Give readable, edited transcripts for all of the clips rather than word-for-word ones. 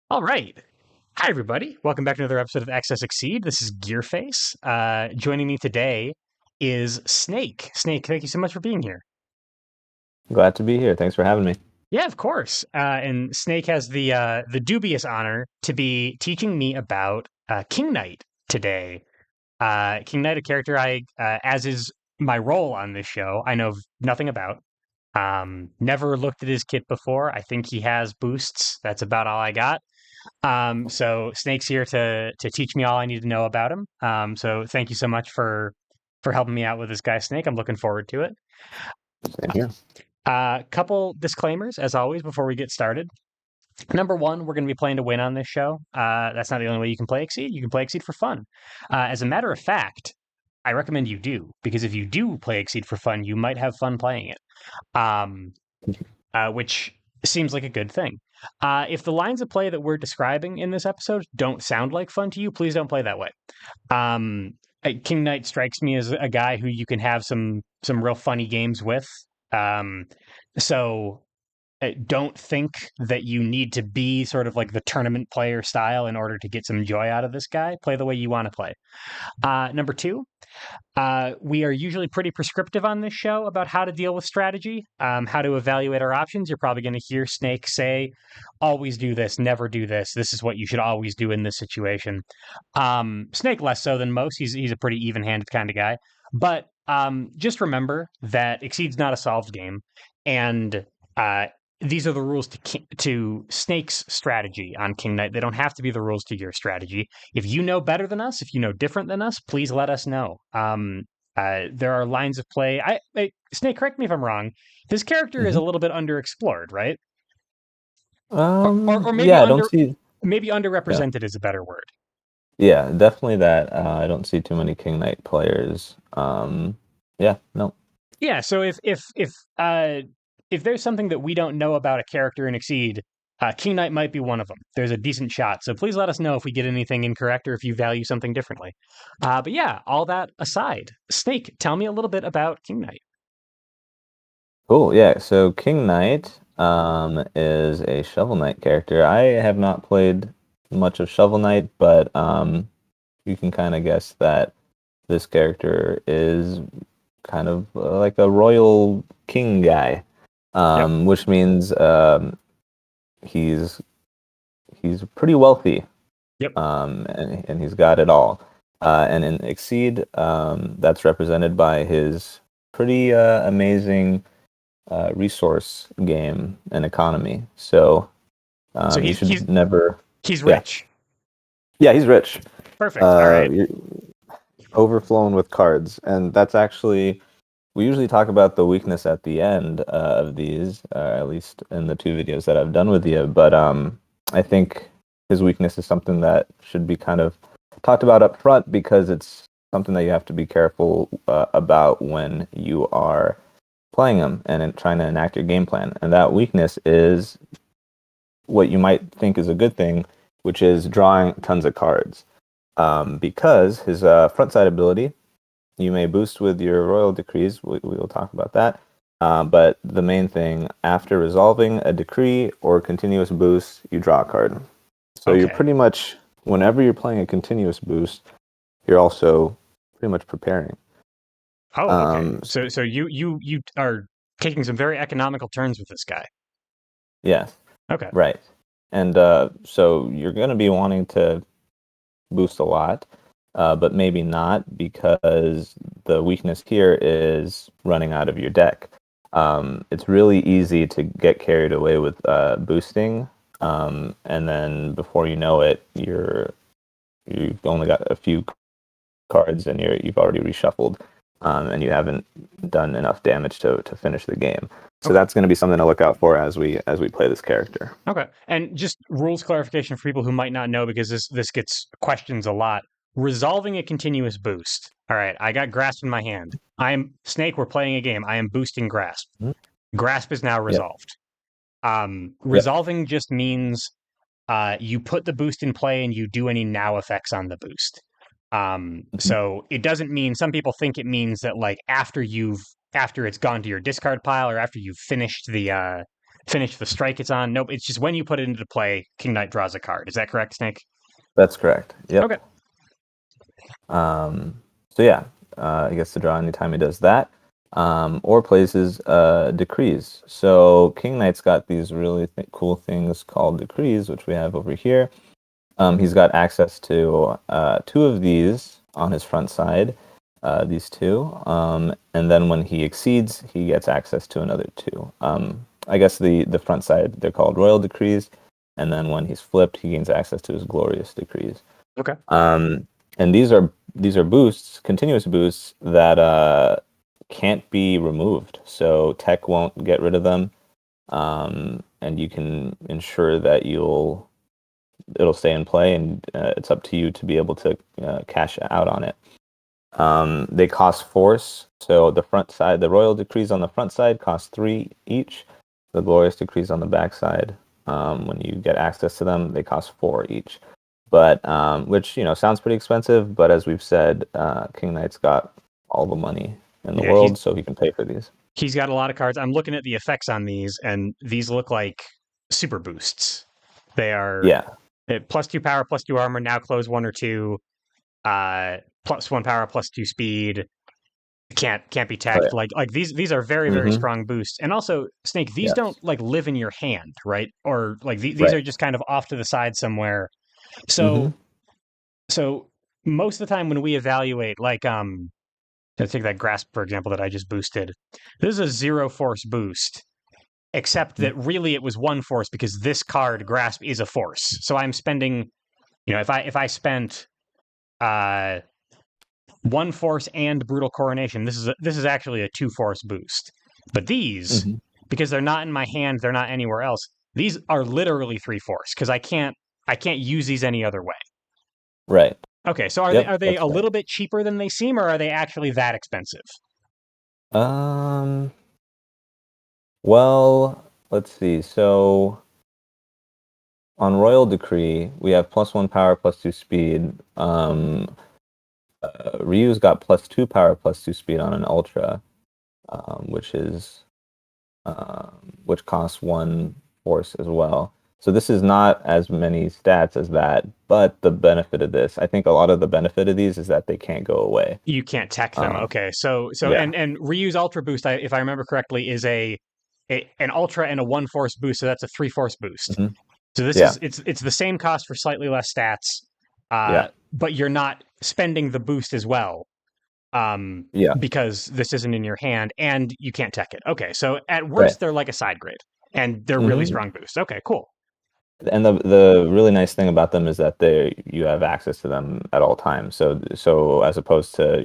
All right. Hi, everybody. Welcome back to another episode of Access Exceed. This is Gearface. Joining me today is Snake. Snake, thank you so much for being here. Glad to be here. Thanks for having me. Yeah, of course. And Snake has the dubious honor to be teaching me about King Knight today. King Knight, a character as is my role on this show, I know nothing about. Never looked at his kit before. I think he has boosts. That's about all I got. So Snake's here to teach me all I need to know about him. So thank you so much for helping me out with this guy, Snake. I'm looking forward to it. Same here. Couple disclaimers, as always, before we get started. Number one, we're going to be playing to win on this show. That's not the only way you can play Exceed. You can play Exceed for fun. As a matter of fact, I recommend you do, because if you do play Exceed for fun, you might have fun playing it. Which seems like a good thing. If the lines of play that we're describing in this episode don't sound like fun to you, please don't play that way. King Knight strikes me as a guy who you can have some real funny games with. Um, so don't think that you need to be sort of like the tournament player style in order to get some joy out of this guy. Play the way you want to play. Number two, we are usually pretty prescriptive on this show about how to deal with strategy, how to evaluate our options. You're probably going to hear Snake say, always do this, never do this. This is what you should always do in this situation. Snake less so than most. He's a pretty even handed kind of guy. But just remember that Exceed's not a solved game. And uh, these are the rules to Snake's strategy on King Knight. They don't have to be the rules to your strategy. If you know better than us, if you know different than us, please let us know. There are lines of play. Snake, correct me if I'm wrong. This character is hmm a little bit underexplored, right? Or maybe yeah, I don't see. maybe Yeah, underrepresented is a better word. yeah, definitely that. I don't see too many King Knight players. Yeah, no. Yeah. So if there's something that we don't know about a character in Exceed, King Knight might be one of them. There's a decent shot. So please let us know if we get anything incorrect or if you value something differently. But yeah, all that aside, Snake, tell me a little bit about King Knight. Cool. Yeah. So King Knight is a Shovel Knight character. I have not played much of Shovel Knight, but you can kind of guess that this character is kind of like a royal king guy, Yep. which means he's he's pretty wealthy, Yep. and he's got it all. And in Exceed, that's represented by his pretty amazing resource game and economy. So So you he's he's should never, he's yeah, rich. yeah, he's rich, Perfect. All right. you're overflowing with cards, and that's actually we usually talk about the weakness at the end of these, at least in the two videos that I've done with you. But I think his weakness is something that should be kind of talked about up front because it's something that you have to be careful about when you are playing him and trying to enact your game plan. And that weakness is what you might think is a good thing, which is drawing tons of cards. Because his front side ability you may boost with your royal decrees. We will talk about that. But the main thing, after resolving a decree or continuous boost, you draw a card. So you're Okay. pretty much, whenever you're playing a continuous boost, you're also pretty much preparing. Oh, okay. Um, So you are taking some very economical turns with this guy. yes, Okay. right. And so you're going to be wanting to boost a lot, but maybe not because the weakness here is running out of your deck. It's really easy to get carried away with boosting, and then before you know it, you've only got a few cards and you've already reshuffled, and you haven't done enough damage to finish the game. So Okay. that's going to be something to look out for as we play this character. Okay. And just rules clarification for people who might not know, because this gets questions a lot. Resolving a continuous boost. All right, I got grasp in my hand. I am Snake. We're playing a game. I am boosting grasp. Mhm. Grasp is now Yep. resolved. Yep. Resolving just means you put the boost in play and you do any now effects on the boost. Mhm. So it doesn't mean, some people think it means that like after it's gone to your discard pile or after you've finished finish the strike it's on. Nope, it's just when you put it into play, King Knight draws a card. Is that correct, Snake? That's correct. Okay. Yep. So yeah, he gets to draw anytime he does that, or places decrees. So King Knight's got these really cool things called decrees, which we have over here. He's got access to two of these on his front side, these two, and then when he exceeds, he gets access to another two. I guess the front side, they're called royal decrees, and then when he's flipped, he gains access to his glorious decrees. Okay. And these are boosts, continuous boosts that can't be removed. So tech won't get rid of them, and you can ensure that it'll stay in play, and it's up to you to be able to cash out on it. They cost force. So the front side, the royal decrees on the front side cost 3 each. The glorious decrees on the back side, when you get access to them, they cost 4 each. But which sounds pretty expensive. But as we've said, King Knight's got all the money in the world, so he can pay for these. He's got a lot of cards. I'm looking at the effects on these, and these look like super boosts. They are +2 power, +2 armor. Now close 1 or 2. +1 power, +2 speed. Can't be tacked. Oh, yeah. Like these are very very strong boosts. And also, Snake, these don't like live in your hand, right? Or like these are just kind of off to the side somewhere. So so most of the time when we evaluate, like let's take that grasp for example that I just boosted. This is a 0 force boost, except that really it was 1 force because this card grasp is a force. So I'm spending, if I spent 1 force and brutal coronation, this is actually a 2 force boost. But these, because they're not in my hand, they're not anywhere else. These are literally 3 force because I can't use these any other way. Right. Okay, so are they a little bit cheaper than they seem, or are they actually that expensive? Well, let's see. So on Royal Decree, we have +1 power, +2 speed. Ryu's got +2 power, +2 speed on an Ultra, which costs 1 force as well. So this is not as many stats as that, but the benefit of this, I think a lot of the benefit of these is that they can't go away. You can't tech them. Okay, so yeah. and Ryu's Ultra boost, if I remember correctly, is an Ultra and a 1 force boost, so that's a 3 force boost. So this is it's the same cost for slightly less stats, but you're not spending the boost as well, because this isn't in your hand and you can't tech it. Okay, so at worst they're like a side grade, and they're really strong boosts. Okay, cool. And the really nice thing about them is that you have access to them at all times. So as opposed to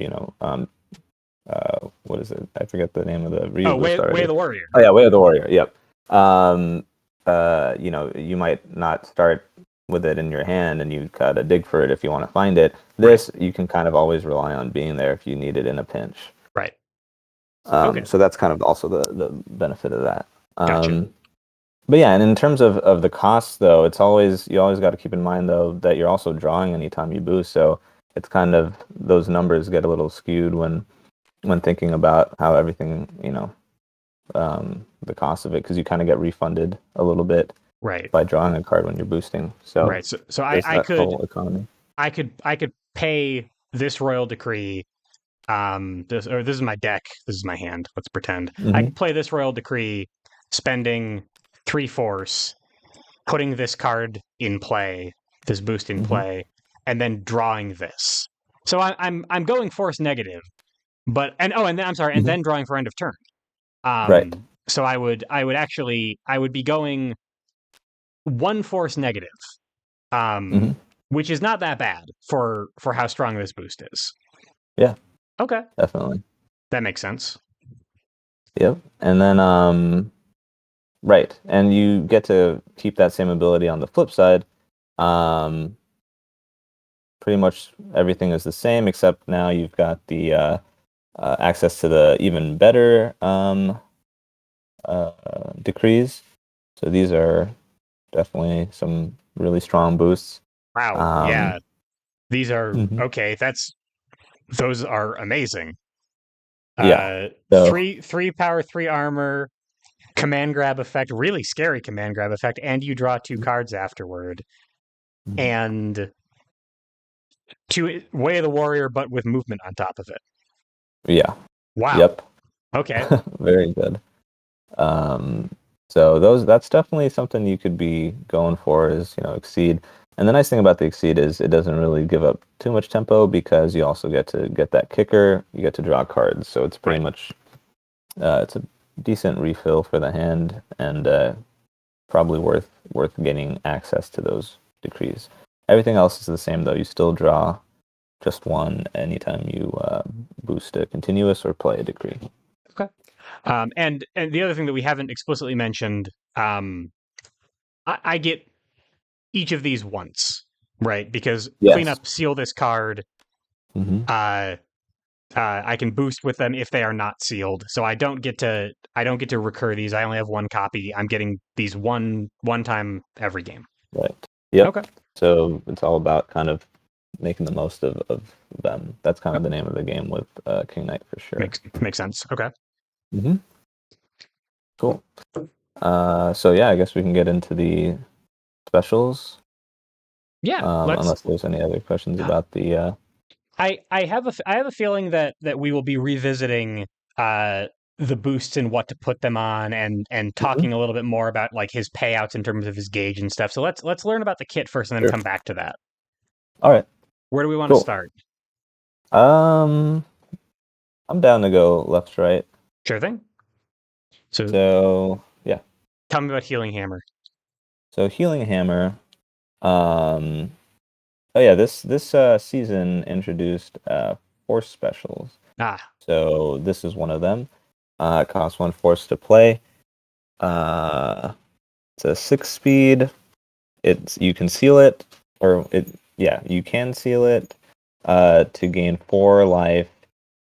what is it? I forget the name of the Ryu boost already. Way of the Warrior. Oh yeah, Way of the Warrior. Yep. You might not start with it in your hand, and you gotta dig for it if you want to find it. This you can kind of always rely on being there if you need it in a pinch. Right. Okay. So that's kind of also the benefit of that. Gotcha. But yeah, and in terms of the costs, though, you always got to keep in mind though that you're also drawing anytime you boost. So it's kind of those numbers get a little skewed when thinking about how everything, the cost of it, because you kind of get refunded a little bit by drawing a card when you're boosting. So so I could pay this Royal Decree. This is my deck. This is my hand. Let's pretend I could play this Royal Decree, spending 3 force, putting this card in play, this boost in play, and then drawing this. So I'm going force negative, but and then I'm sorry, and then drawing for end of turn. Right. So I would be going 1 force negative, which is not that bad for how strong this boost is. Yeah. Okay. Definitely. That makes sense. Yep. And then right, and you get to keep that same ability on the flip side. Pretty much everything is the same, except now you've got the access to the even better decrees. So these are definitely some really strong boosts. Wow. Yeah. These are okay. Those are amazing. Yeah. So, 3 power, 3 armor. command grab effect, really scary command grab effect, and you draw 2 cards afterward. Mhm. And to Way of the Warrior, but with movement on top of it. Yeah. Wow. Yep. Okay. Very good. Um, so that's definitely something you could be going for is, exceed. And the nice thing about the exceed is it doesn't really give up too much tempo because you also get to get that kicker, you get to draw cards. So it's pretty Right. much it's a decent refill for the hand and probably worth getting access to those decrees. Everything else is the same though. You still draw just one anytime you boost a continuous or play a decree. Okay. And the other thing that we haven't explicitly mentioned, I get each of these once, right? Because clean Yes. up, seal this card. Hmm. Uh, I can boost with them if they are not sealed. So I don't get to recur these. I only have one copy. I'm getting these one time every game. Right. Yep. Okay. So it's all about kind of making the most of them. That's kind Yep. of the name of the game with King Knight for sure. Makes sense. Okay. Hmm. Cool. So yeah, I guess we can get into the specials. Yeah. Let's. Unless there's any other questions about the. I have a feeling that we will be revisiting uh the boosts and what to put them on and Mhm. talking a little bit more about like his payouts in terms of his gauge and stuff. So let's learn about the kit first and then Sure. come back to that. All right. Where do we want to Cool. start? Um, I'm down to go left to right. Sure thing. So So yeah. tell me about Healing Hammer. So healing hammer. Um. Oh yeah. This season introduced force specials. Ah, So this is one of them. It costs 1 force to play. Uh, it's a 6 speed. You can seal it, or it yeah, you can seal it to gain 4 life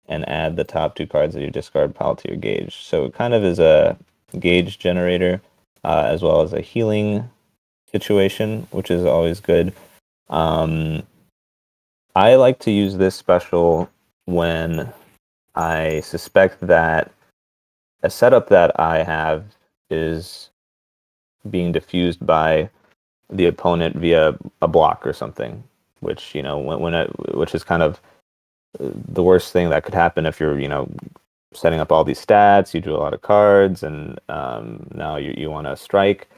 and add the top 2 cards of your discard pile to your gauge. So it kind of is a gauge generator as well as a healing situation, which is always good. Um, I like to use this special when I suspect that a setup that I have is being diffused by the opponent via a block or something, which which is kind of the worst thing that could happen if you're setting up all these stats. You do a lot of cards, and now you want to strike.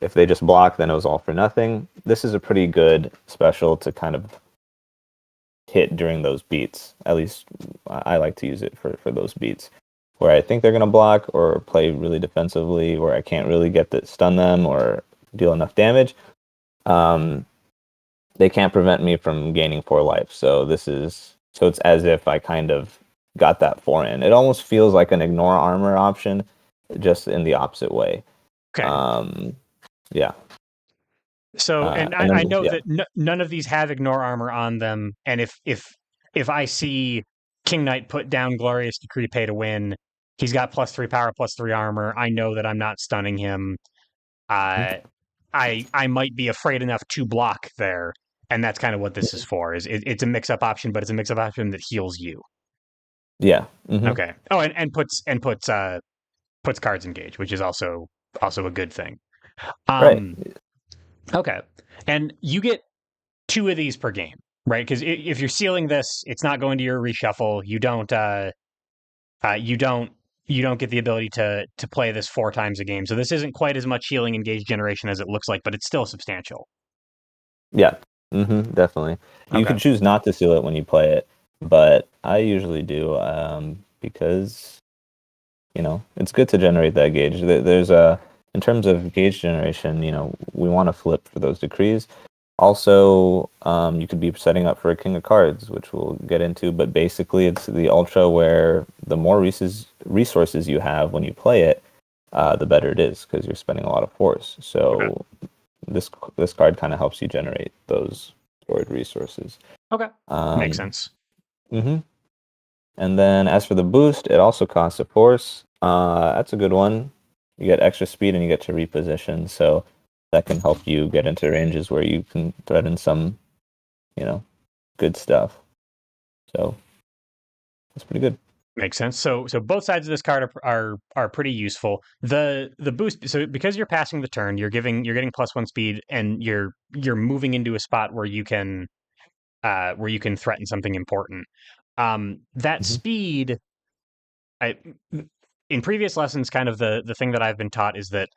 If they just block, then it was all for nothing. This is a pretty good special to kind of hit during those beats. At least I like to use it for those beats where I think they're going to block or play really defensively, where I can't really get to stun them or deal enough damage. Um, they can't prevent me from gaining 4 life. So it's as if I kind of got that 4 in. It almost feels like an ignore armor option, just in the opposite way. okay. Um, yeah. So, and And I then know yeah. that none of these have ignore armor on them. And if I see King Knight put down Glorious Decree pay to win, he's got +3 power, +3 armor. I know that I'm not stunning him. Uh, I might be afraid enough to block there, and that's kind of what this is for. It's a mix up option, but it's a mix up option that heals you. Yeah. Hmm. Okay. Oh, puts cards engaged, which is also a good thing. Right. Um. Okay. And you get 2 of these per game, right? Because if you're sealing this, it's not going to your reshuffle. You don't you don't get the ability to play this 4 times a game. So this isn't quite as much healing and gauge generation as it looks like, but it's still substantial. Yeah. Definitely. You Okay. could choose not to seal it when you play it, but I usually do because it's good to generate that gauge. There's a in terms of gauge generation, we want to flip for those decrees. Also, you could be setting up for a king of cards, which we'll get into. But basically, it's the ultra where the more resources you have when you play it, the better it is because you're spending a lot of force. Okay. So this card kind of helps you generate those stored resources. Okay. Makes Um, sense. hmm And then as for the boost, it also costs a force. That's a good one. You get extra speed and you get to reposition, so that can help you get into ranges where you can threaten some, you know, good stuff. So that's pretty good. Makes sense. So both sides of this card are pretty useful. The boost, so because you're passing the turn, you're getting +1 speed, and you're moving into a spot where you can threaten something important. That Hmm. speed, I in previous lessons, kind of the thing that I've been taught is that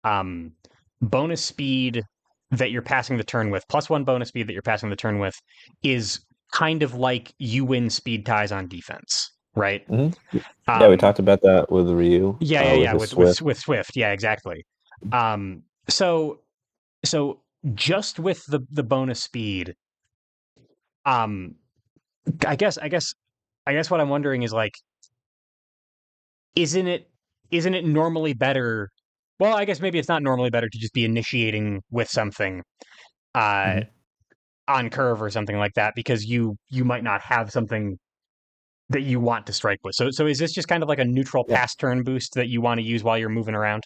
um, bonus speed that you're passing the turn with, +1 bonus speed that you're passing the turn with, is kind of like you win speed ties on defense, right? Hmm. Yeah, we Um, talked about that with Ryu, with yeah, his Swift. with Swift, yeah, exactly. Um, so so just with the bonus speed, um, I guess I guess I guess what I'm wondering is like, isn't it isn't it normally better? Well, I guess maybe it's not normally better to just be initiating with something uh, Hmm. on curve or something like that, because you might not have something that you want to strike with. So is this just kind of like a neutral Yeah. pass turn boost that you want to use while you're moving around?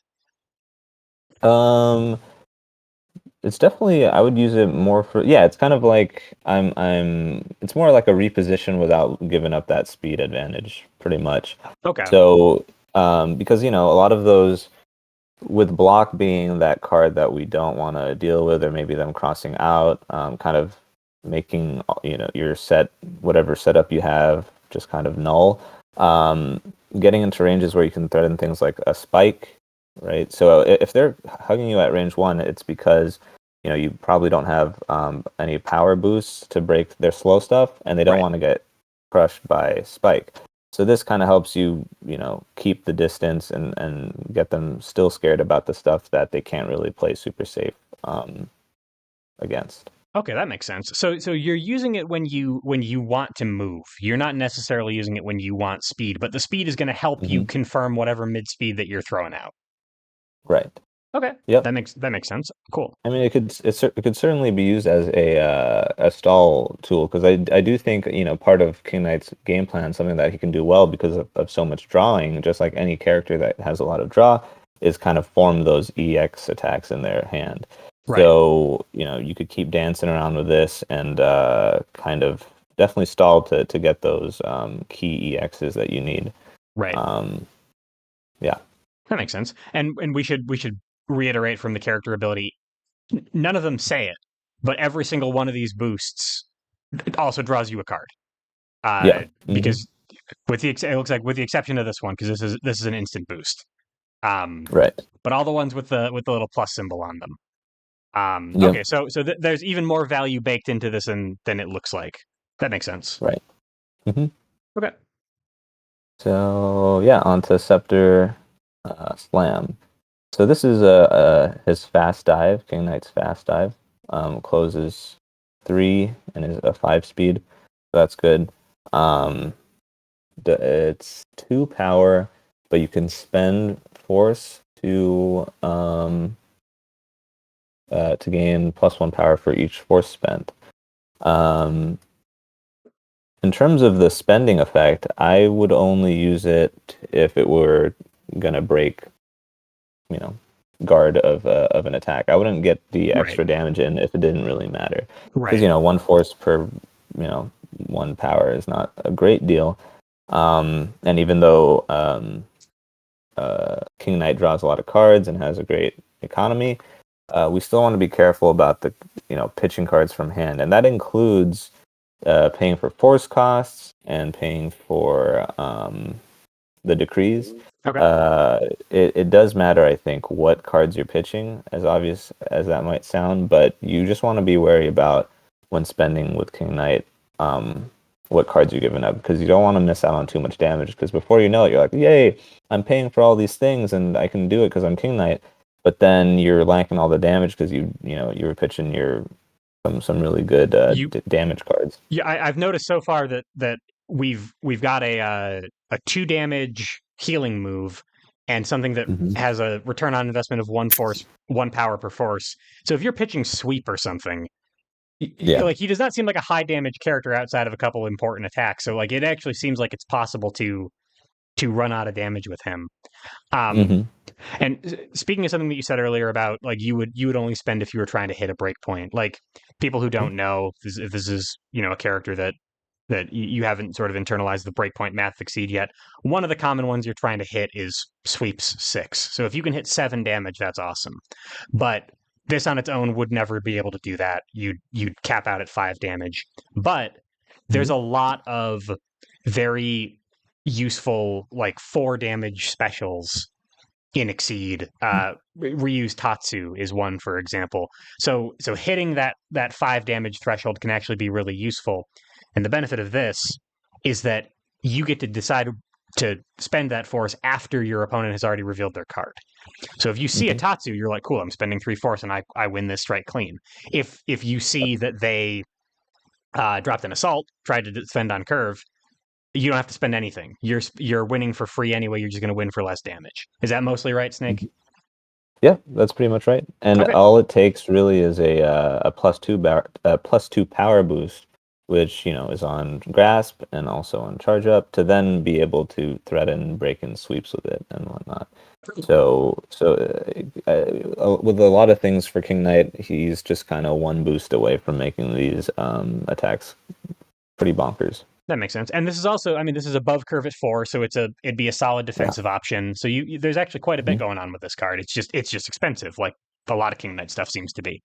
Um, it's definitely I would use it more for yeah, it's kind of like it's more like a reposition without giving up that speed advantage, pretty much. Okay, So, because a lot of those with block being that card that we don't want to deal with, or maybe them crossing out, kind of making your set whatever setup you have just kind of null. Um, Getting into ranges where you can threaten things like a spike, right? So if they're hugging you at range one, it's because you probably don't have any power boosts to break their slow stuff, and they don't right, want to get crushed by spike. So this kind of helps you, keep the distance and get them still scared about the stuff that they can't really play super safe um, against. okay, that makes sense. So you're using it when you want to move. You're not necessarily using it when you want speed, but the speed is going to help you Hmm. confirm whatever mid speed that you're throwing out. Right. Okay, Yep. that makes sense. Cool. I mean, it could certainly be used as a stall tool because I do think part of King Knight's game plan, something that he can do well because of so much drawing, just like any character that has a lot of draw, is kind of form those EX attacks in their hand. Right, So you could keep dancing around with this and kind of definitely stall to get those key EXs that you need. right. Um, yeah, That makes sense. And we should reiterate from the character ability, none of them say it, but every single one of these boosts also draws you a card. yeah, hmm, Because it looks like with the exception of this one, because this is an instant boost. Um, right, but all the ones with the little plus symbol on them. yeah, Okay, there's even more value baked into this than it looks like. That makes sense. right. Hmm. Okay. So yeah, onto Scepter Slam. So this is his fast dive, King Knight's fast dive. Closes 3 and is a 5 speed. So that's good. Um, it's 2 power, but you can spend force to gain +1 power for each force spent. Um, in terms of the spending effect, I would only use it if it were gonna break you know guard of an attack. I wouldn't get the Right. extra damage in if it didn't really matter, because Right. one force per 1 power is not a great deal. And even though King Knight draws a lot of cards and has a great economy, we still want to be careful about the pitching cards from hand, and that includes paying for force costs and paying for the decrees. Okay. It does matter, I think, what cards you're pitching, as obvious as that might sound, but you just want to be wary about when spending with King Knight, um, what cards you're giving up, because you don't want to miss out on too much damage, because before you know it, you're like, yay, I'm paying for all these things and I can do it because I'm King Knight, but then you're lacking all the damage because you were pitching your some really good You damage cards. Yeah, I've noticed so far that we've got a 2 damage healing move and something that Hmm. has a return on investment of 1 power per force. So if you're pitching sweep or something, Yeah. like he does not seem like a high damage character outside of a couple important attacks. So like it actually seems like it's possible to run out of damage with him. Um, Hmm. and speaking of something that you said earlier about like you would only spend if you were trying to hit a break point. Like people who don't know if this is a character that that you haven't sort of internalized the breakpoint math exceed yet. One of the common ones you're trying to hit is sweeps 6. So if you can hit 7 damage, that's awesome. But this on its own would never be able to do that. You'd cap out at 5 damage. But there's Mhm. a lot of very useful like 4 damage specials in Exceed. Reuse Tatsu is one, for example. So hitting that 5 damage threshold can actually be really useful. And the benefit of this is that you get to decide to spend that force after your opponent has already revealed their card. So if you see a Mhm. Tatsu, you're like, cool, I'm spending 3 force and I win this strike clean. If you see that they dropped an assault, tried to defend on curve, you don't have to spend anything. You're winning for free anyway. You're just going to win for less damage. Is that mostly right, Snake? Mhm. Yeah, that's pretty much right. And Okay. all it takes really is a +2 power boost, which is on grasp and also on charge up, to then be able to threaten, break, and sweeps with it and whatnot. So with a lot of things for King Knight, he's just kind of one boost away from making these attacks pretty bonkers. That makes sense. And this is also, I mean, this is above curve at 4, so it'd be a solid Yeah. defensive option. So there's actually quite a bit Mhm. going on with this card. It's just expensive, like a lot of King Knight stuff seems to be.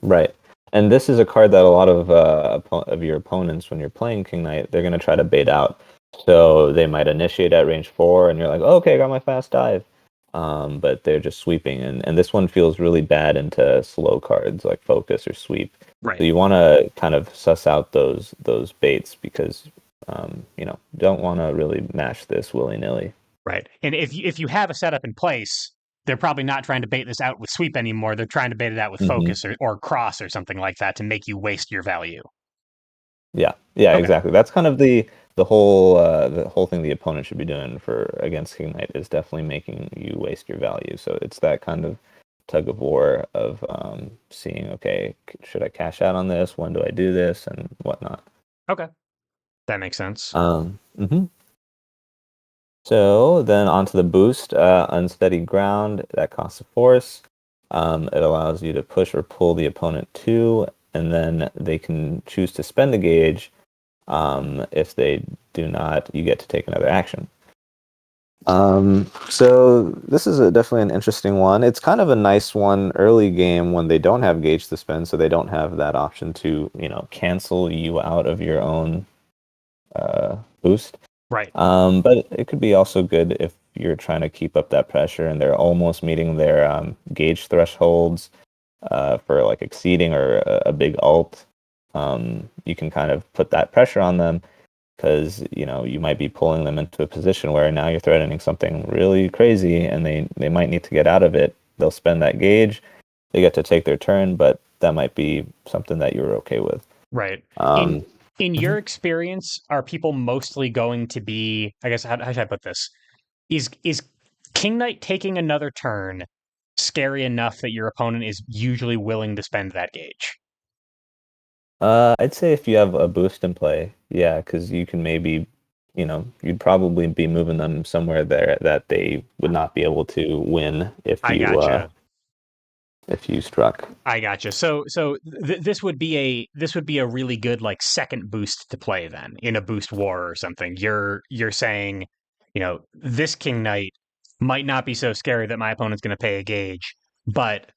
Right. And this is a card that a lot of your opponents, when you're playing King Knight, they're going to try to bait out. So they might initiate at range 4, and you're like, oh, okay, I got my fast dive. But they're just sweeping. And this one feels really bad into slow cards like Focus or Sweep. Right. So you want to kind of suss out those baits because, don't want to really mash this willy-nilly. Right. And if you have a setup in place, they're probably not trying to bait this out with sweep anymore. They're trying to bait it out with Hmm. focus or cross or something like that to make you waste your value. Yeah, yeah, Okay. exactly. That's kind of the whole thing the opponent should be doing for against King Knight is definitely making you waste your value. So it's that kind of tug of war of seeing, okay, should I cash out on this? When do I do this and whatnot? Okay. That makes sense. Mhm. So then onto the boost, unsteady ground that costs a force. It allows you to push or pull the opponent 2, and then they can choose to spend the gauge. If they do not, you get to take another action. So this is definitely an interesting one. It's kind of a nice one early game when they don't have gauge to spend, so they don't have that option to, cancel you out of your own boost. Right. But it could be also good if you're trying to keep up that pressure and they're almost meeting their gauge thresholds for like exceeding or a big alt. You can kind of put that pressure on them because you might be pulling them into a position where now you're threatening something really crazy and they might need to get out of it. They'll spend that gauge, they get to take their turn, but that might be something that you're okay with. Right. In Um, in your mhm. experience, are people mostly going to be, I guess, how should I put this? Is King Knight taking another turn scary enough that your opponent is usually willing to spend that gauge? I'd say if you have a boost in play, yeah, because you can maybe, you'd probably be moving them somewhere there that they would not be able to win I gotcha. if you struck. I gotcha. This would be a really good like second boost to play then in a boost war or something. You're saying, this King Knight might not be so scary that my opponent's going to pay a gauge, but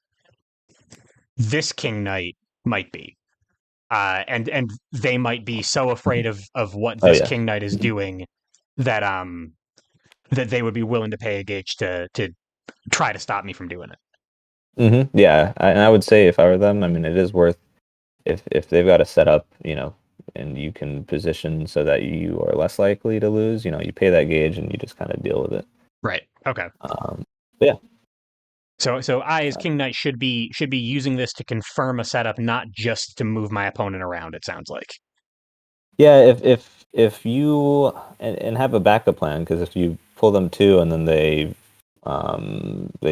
this King Knight might be. And they might be so afraid Mhm. of what Oh this yeah. King Knight is doing that they would be willing to pay a gauge to try to stop me from doing it. Yeah, and I would say if I were them, I mean, it is worth if they've got a setup, and you can position so that you are less likely to lose. You pay that gauge and you just kind of deal with it. Right. Okay. But yeah. So I as King Knight should be using this to confirm a setup, not just to move my opponent around, it sounds like. Yeah, if you and have a backup plan, because if you pull them 2 and then they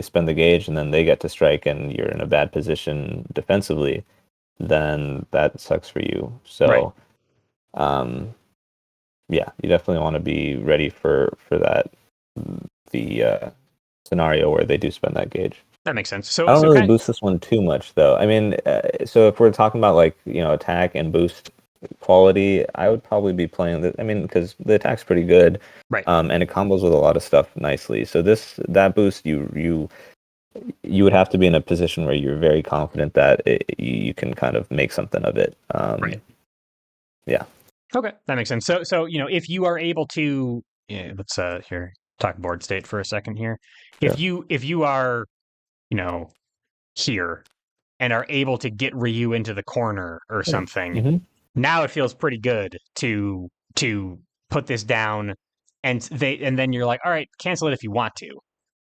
spend the gauge and then they get to strike and you're in a bad position defensively, then that sucks for you. Right. So um, yeah, you definitely want to be ready for that the scenario where they do spend that gauge. That makes sense. I So don't so really kind boost this one too much though. I mean, so if we're talking about like attack and boost quality, I would probably be playing the. I mean, because the attack's pretty good, Right. and it combos with a lot of stuff nicely. So that boost, you would have to be in a position where you're very confident that you can kind of make something of it. Right. Yeah. Okay, that makes sense. So if you are able to, yeah, let's here talk board state for a second here. Sure. If you are, you know, here and are able to get Ryu into the corner or something, Mm-hmm. now it feels pretty good to put this down, and then you're like, all right, cancel it if you want to.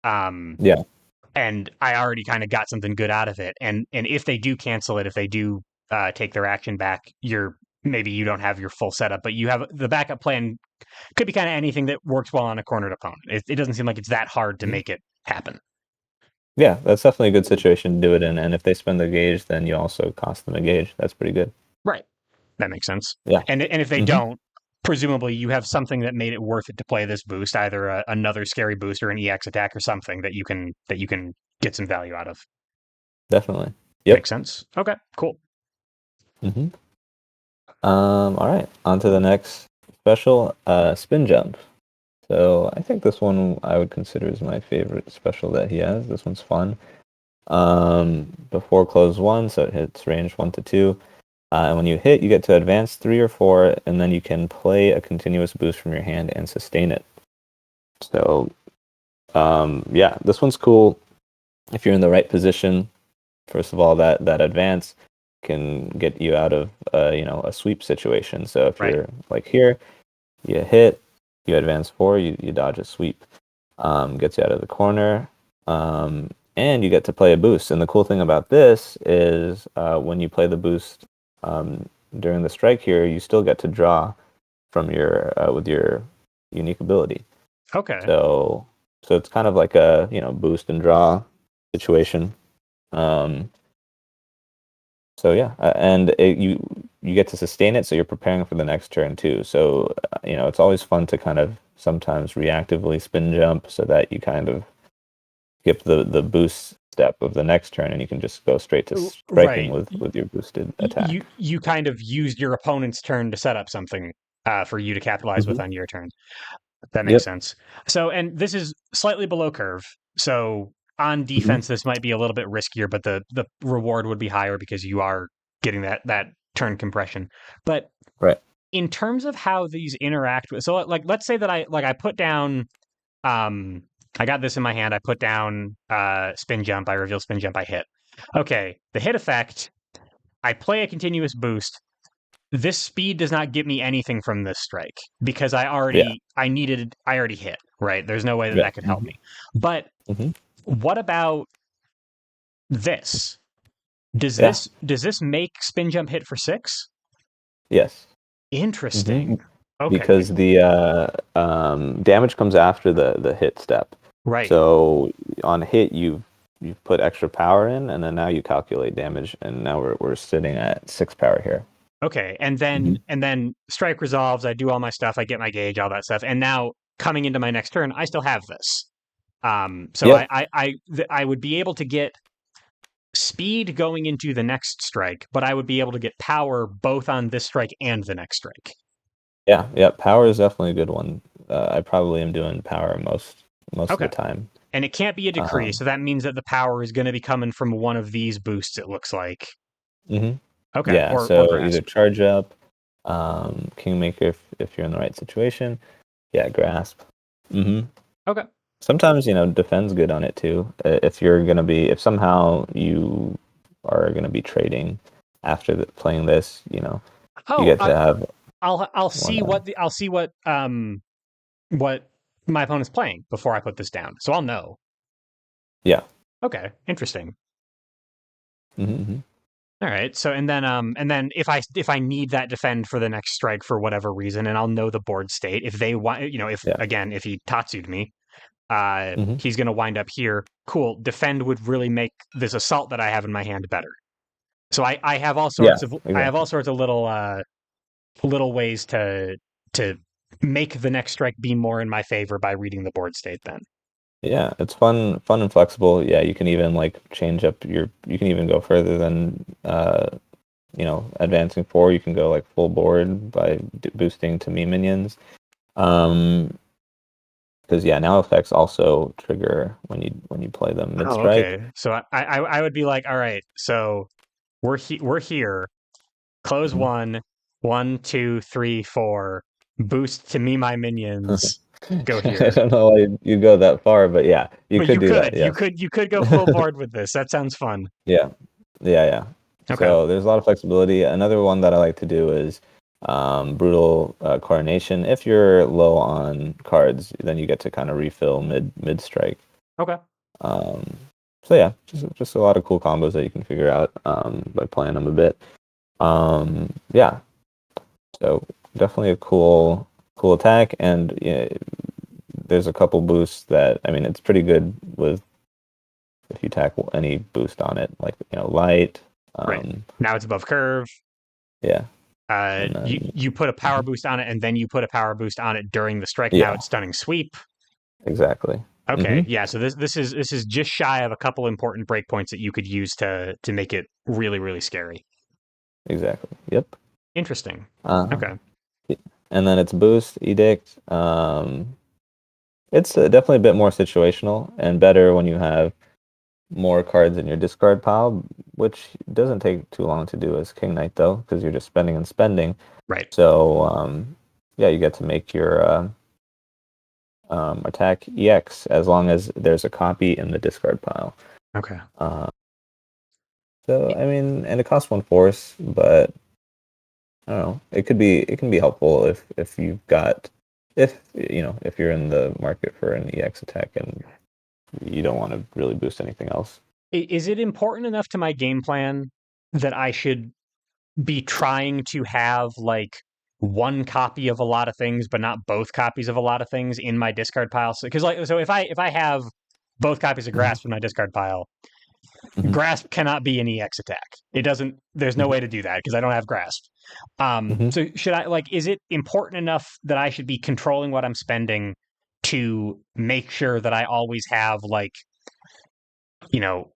Um, Yeah. and I already kind of got something good out of it. And if they do cancel it, if they do take their action back, maybe you don't have your full setup, but you have the backup plan. Could be kind of anything that works well on a cornered opponent. It doesn't seem like it's that hard to Mhm. make it happen. Yeah, that's definitely a good situation to do it in. And if they spend the gauge, then you also cost them a gauge. That's pretty good. Right. That makes sense. Yeah. And if they Hmm. don't, presumably you have something that made it worth it to play this boost, either another scary boost or an EX attack or something that you can get some value out of. Definitely. Yep. Makes sense. Okay, cool. Hmm. All right. On to the next special, spin jump. So I think this one I would consider as my favorite special that he has. This one's fun. Before close one, so it hits range 1 to 2. And when you hit, you get to advance 3 or 4, and then you can play a continuous boost from your hand and sustain it. So, yeah, this one's cool. If you're in the right position, first of all, that advance can get you out of a sweep situation. So if Right. you're like here, you hit, you advance 4, you dodge a sweep, gets you out of the corner, and you get to play a boost. And the cool thing about this is when you play the boost during the strike here, you still get to draw from your with your unique ability. Okay. So it's kind of like a boost and draw situation. Um, so yeah, and you get to sustain it, so you're preparing for the next turn too. So it's always fun to kind of sometimes reactively spin jump so that you kind of skip the boost step of the next turn, and you can just go straight to striking Right. with your boosted You attack. you kind of used your opponent's turn to set up something for you to capitalize with Hmm. on your turn. That makes Yep. sense. So, and this is slightly below curve. So on Hmm. defense, this might be a little bit riskier, but the reward would be higher because you are getting that turn compression. But Right. in terms of how these interact with, so like let's say that I put down um I got this in my hand, I put down spin jump, I reveal spin jump, I hit. Okay, the hit effect, I play a continuous boost. This speed does not get me anything from this strike because Yeah. I already hit, right? There's no way that Yeah. that could help Hmm. me. But Hmm. what about this? Yeah. Does this make spin jump hit for 6? Yes. Hmm. Interesting. Okay. Because the damage comes after the hit step. Right. So on hit, you've put extra power in, and then now you calculate damage, and now we're sitting at 6 power here. Okay. Hmm. And then strike resolves, I do all my stuff, I get my gauge, all that stuff. And now coming into my next turn, I still have this. So Yep. I would be able to get speed going into the next strike, but I would be able to get power both on this strike and the next strike. Yeah. Yeah. Power is definitely a good one. I probably am doing power most of the Okay. time. And it can't be a decree, Um, so that means that the power is going to be coming from one of these boosts, it looks like. hmm. Okay. Yeah. Or So either grasp. charge up, Kingmaker if you're in the right situation. Yeah. Grasp. Hmm. Okay. Sometimes defend's good on it too. If somehow you are gonna be trading after playing this, you Oh, get to have I'll one. see what my opponent's playing before I put this down. So I'll know. Yeah. Okay. Interesting. Mm-hmm. All right. So and then if I need that defend for the next strike for whatever reason, and I'll know the board state. If they want, if Yeah. again, if he Tatsu'd me, Hmm. he's going to wind up here. Cool. Defend would really make this assault that I have in my hand better. So I have all Yeah. sorts of Exactly. little ways to make the next strike be more in my favor by reading the board state. Then Yeah, it's fun and flexible. Yeah, you can even like change up your. You can even go further than advancing 4, you can go like full board by boosting to me minions. Um, because yeah, now effects also trigger when you play them mid Oh, strike. okay. So I would be like, all right, so we're here. Close Mhm. one, 1, 2, 3, 4. Boost to me my minions. Go I here. don't know why you go that far, but yeah, you But could you do that. could, you Yes. could, you could go full board with this. That sounds fun. Yeah. Yeah, yeah. Okay. So there's a lot of flexibility. Another one that I like to do is brutal coronation. If you're low on cards, then you get to kind of refill mid strike. Okay. Um, so yeah, just a lot of cool combos that you can figure out by playing them a bit. Yeah, so definitely a cool attack, and yeah, there's a couple boosts that I mean it's pretty good with if you tackle any boost on it, like light. Right. Um, Now it's above curve. yeah, and You put a power Mhm. boost on it, and then you put a power boost on it during the strike. Now Yeah, it's stunning sweep. exactly. Okay, Hmm. yeah. So this is just shy of a couple important breakpoints that you could use to make it really really scary. Exactly. Yep. Interesting. Uh, Okay. and then it's boost edict. It's definitely a bit more situational and better when you have more cards in your discard pile, which doesn't take too long to do as King Knight though, because you're just spending and spending. Right. So yeah, you get to make your attack EX as long as there's a copy in the discard pile. Okay. Uh, so I mean, and it costs 1 force, but I don't know. It can be helpful if you've got if you're in the market for an EX attack and you don't want to really boost anything else. Is it important enough to my game plan that I should be trying to have like one copy of a lot of things, but not both copies of a lot of things in my discard pile? Because so if I have both copies of Hmm. Grasp in my discard pile, Hmm. Grasp cannot be an EX attack. It doesn't. There's no way to do that because I don't have Grasp. Hmm. So should I like? Is it important enough that I should be controlling what I'm spending to make sure that I always have like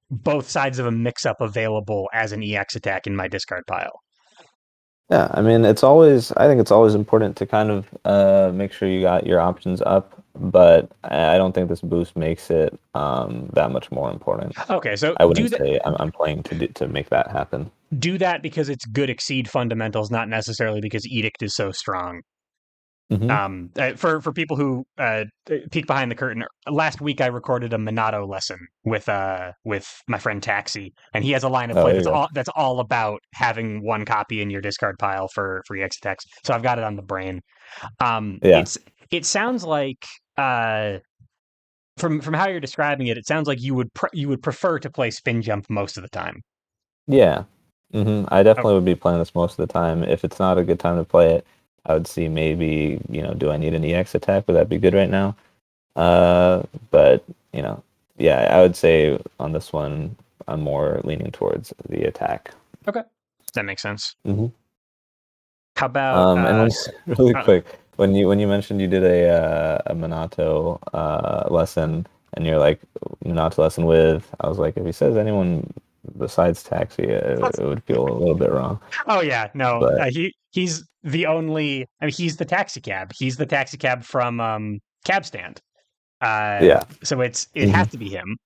both sides of a mix up available as an EX attack in my discard pile? Yeah, I mean, I think it's always important to kind of make sure you got your options up, but I don't think this boost makes it that much more important. Okay, so I do wouldn't that. say I'm playing to make that happen. Do that because it's good exceed fundamentals, not necessarily because Edict is so strong. Hmm. For people who peek behind the curtain, last week I recorded a Minato lesson with my friend Taxi, and he has a line of Oh, play there you go. that's all about having one copy in your discard pile for EX attacks. So I've got it on the brain. Um, Yeah, it's it sounds like uh, from how you're describing it, it sounds like you would prefer to play spin jump most of the time. yeah. I Oh, definitely would be playing this most of the time. If it's not a good time to play it, I would see maybe, do I need an EX attack? Would that be good right now? But you know, yeah, I would say on this one, I'm more leaning towards the attack. okay, that makes sense. Hmm. How about And when really uh, quick, when you mentioned you did a Minato lesson, and you're like Minato lesson with, I was like, if he says anyone besides Taxi, it would feel a little bit wrong. oh yeah, no, But he's the only. I mean, he's the taxi cab. He's the taxi cab from Cab Stand. yeah, So it hmm has to be him.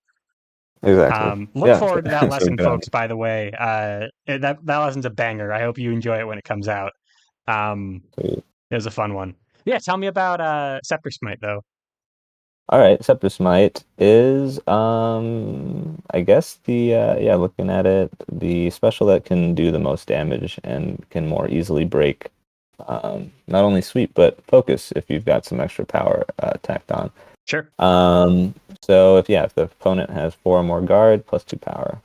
exactly. Look Yeah, so, forward to that so lesson, good on folks. By the way, that lesson's a banger. I hope you enjoy it when it comes out. Um, you. it was a fun one. Yeah, tell me about Scepter Smite though. All right, Scepter Smite is I guess the yeah, looking at it, the special that can do the most damage and can more easily break not only sweep but focus if you've got some extra power tacked on. Sure. So if the opponent has 4 or more guard plus 2 power.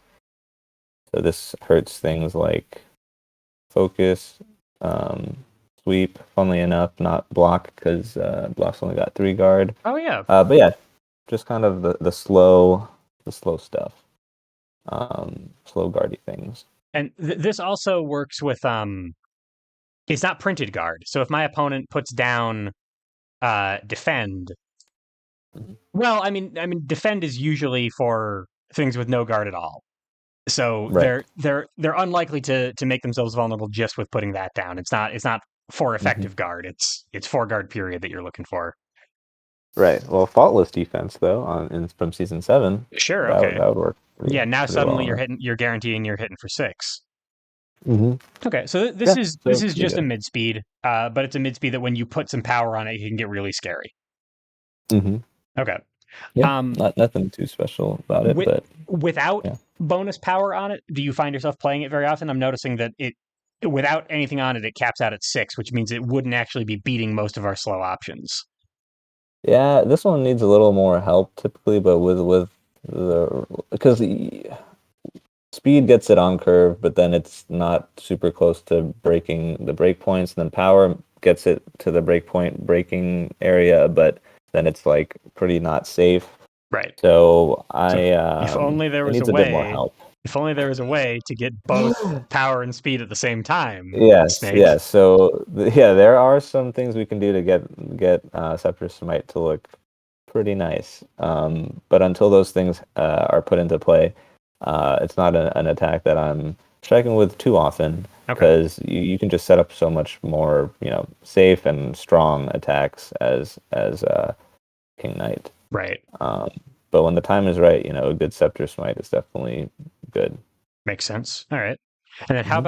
So this hurts things like focus, um, sweep, funnily enough, not block because block's only got 3 guard. Oh yeah, But yeah, just kind of the slow stuff, slow guardy things. and this also works with it's not printed guard. So if my opponent puts down defend, Mhm. well, I mean defend is usually for things with no guard at all. So Right. they're unlikely to make themselves vulnerable just with putting that down. It's not for Hmm. effective guard. It's for guard period that you're looking for. Right. Well, faultless defense though from season 7, Sure, that okay. would work Yeah, now pretty well suddenly on you're guaranteeing you're hitting for 6. it. Hmm. Okay, so this Yeah. is So this is pretty just a good. mid speed, but it's a mid speed that when you put some power on it, it can get really scary. Hmm. Okay. Yeah. Um, Nothing too special about it, with but without yeah. bonus power on it, do you find yourself playing it very often? I'm noticing that it without anything on it, it caps out at 6, which means it wouldn't actually be beating most of our slow options. Yeah, this one needs a little more help typically, but with the because the speed gets it on curve, but then it's not super close to breaking the break points, and then power gets it to the break point breaking area, but then it's like pretty not safe. Right. So So if only there it was a needs a bit more way, help. if only there was a way to get both power and speed at the same time, Yes, Snake. yes. So yeah, there are some things we can do to get Scepter Smite to look pretty nice. But until those things are put into play, it's not an attack that I'm striking with too often Okay. because you can just set up so much more, safe and strong attacks as King Knight. Right. Um, but when the time is right, a good Scepter Smite is definitely good. Makes sense. All right. And then Mhm. how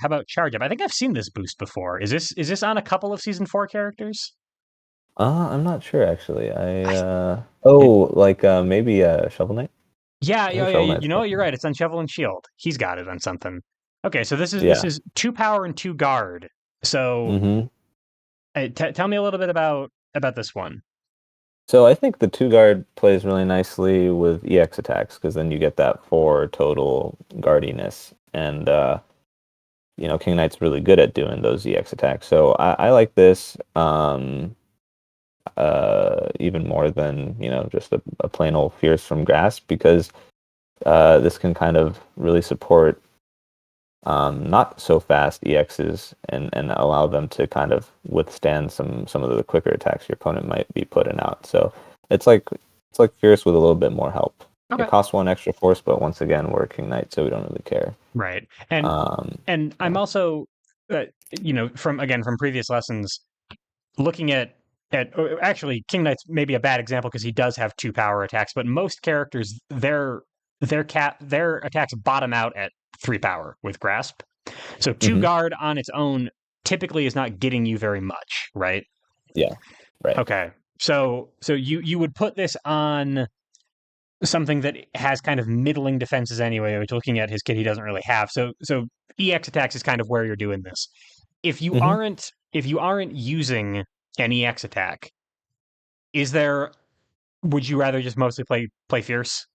about charge up? I think I've seen this boost before. Is this on a couple of season 4 characters? I'm not sure actually. I I it, like maybe Shovel Knight. yeah, I yeah, think yeah. Shovel You Knight's know what? You're definitely. right. It's on Shovel and Shield. He's got it on something. Okay, so this Yeah. is 2 power and 2 guard. So Hmm. tell me a little bit about this one. So I think the two guard plays really nicely with EX attacks because then you get that 4 total guardiness, and King Knight's really good at doing those EX attacks. So I like this even more than just a plain old Fierce from Grasp because this can kind of really support not so fast EXs and allow them to kind of withstand some of the quicker attacks your opponent might be putting out. So it's like Fierce with a little bit more help. It Okay. costs 1 extra force, but once again, we're King Knight, so we don't really care. Right. And Um, I'm yeah. also from previous lessons looking at actually King Knight's maybe a bad example because he does have 2 power attacks, but most characters their attacks bottom out at 3 power with grasp. So 2 Hmm. guard on its own typically is not getting you very much, right? Yeah. Right. Okay. So you would put this on something that has kind of middling defenses anyway, which looking at his kit he doesn't really have. So EX attacks is kind of where you're doing this. Hmm. If you aren't using an EX attack, is there would you rather just mostly play fierce?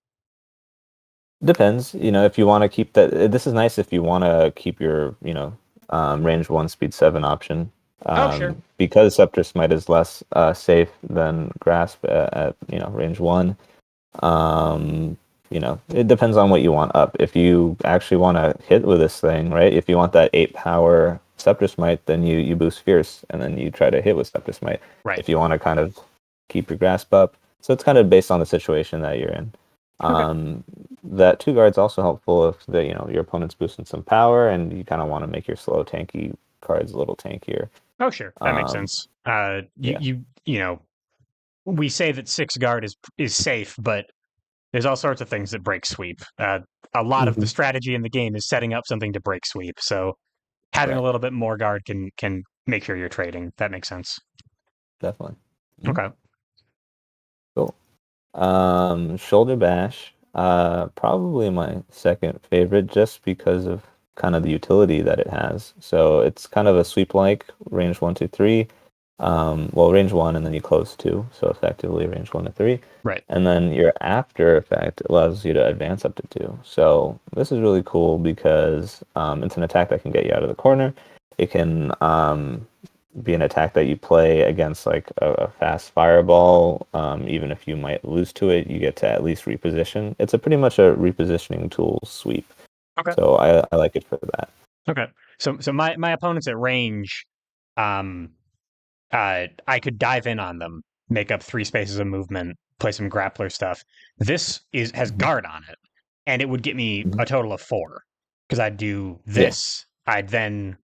Depends. If you want to keep that, this is nice if you want to keep your, range 1, speed 7 option. Oh, sure. Because Scepter Smite is less safe than Grasp at range 1. It depends on what you want up. If you actually want to hit with this thing, right? If you want that 8 power Scepter Smite, then you boost Fierce and then you try to hit with Scepter Smite. Right. If you want to kind of keep your grasp up, so it's kind of based on the situation that you're in. Okay. That two guard's also helpful if your opponent's boosting some power and you kind of want to make your slow tanky cards a little tankier. Oh, sure. That makes Um, sense. yeah. We say that 6 guard is safe, but there's all sorts of things that break sweep. A lot of the Hmm. strategy in the game is setting up something to break sweep. So having a Right. little bit more guard can make sure you're trading. That makes sense. Definitely. Mhm. Okay. Cool. Shoulder Bash, probably my second favorite just because of kind of the utility that it has. So it's kind of a sweep like range 1 to 3. Well, range 1 and then you close 2, so effectively range 1 to 3. Right. And then your after effect allows you to advance up to 2. So this is really cool because it's an attack that can get you out of the corner. It can be an attack that you play against like a fast fireball. Even if you might lose to it, you get to at least reposition. It's a pretty much a repositioning tool sweep. Okay. So I like it for that. Okay. So my opponents at range, um, I could dive in on them, make up 3 spaces of movement, play some grappler stuff. This is has Mhm. guard on it. and it would get me Mhm. a total of 4 because I'd do Yeah. this. I'd then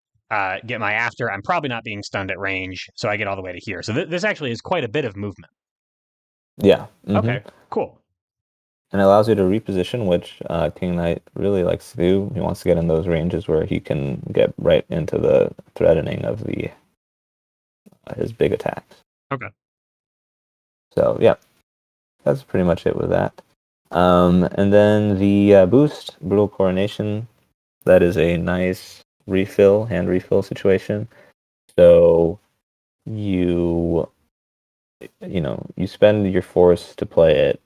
get my after. I'm probably not being stunned at range, so I get all the way to here. So this actually is quite a bit of movement. Yeah. Okay, cool. And it allows you to reposition, which King Knight really likes to do. He wants to get in those ranges where he can get right into the threatening of the his big attacks. Okay. So yeah, that's pretty much it with that. And then the boost, Brutal Coronation, that is a nice refill, hand refill situation. So you you spend your force to play it,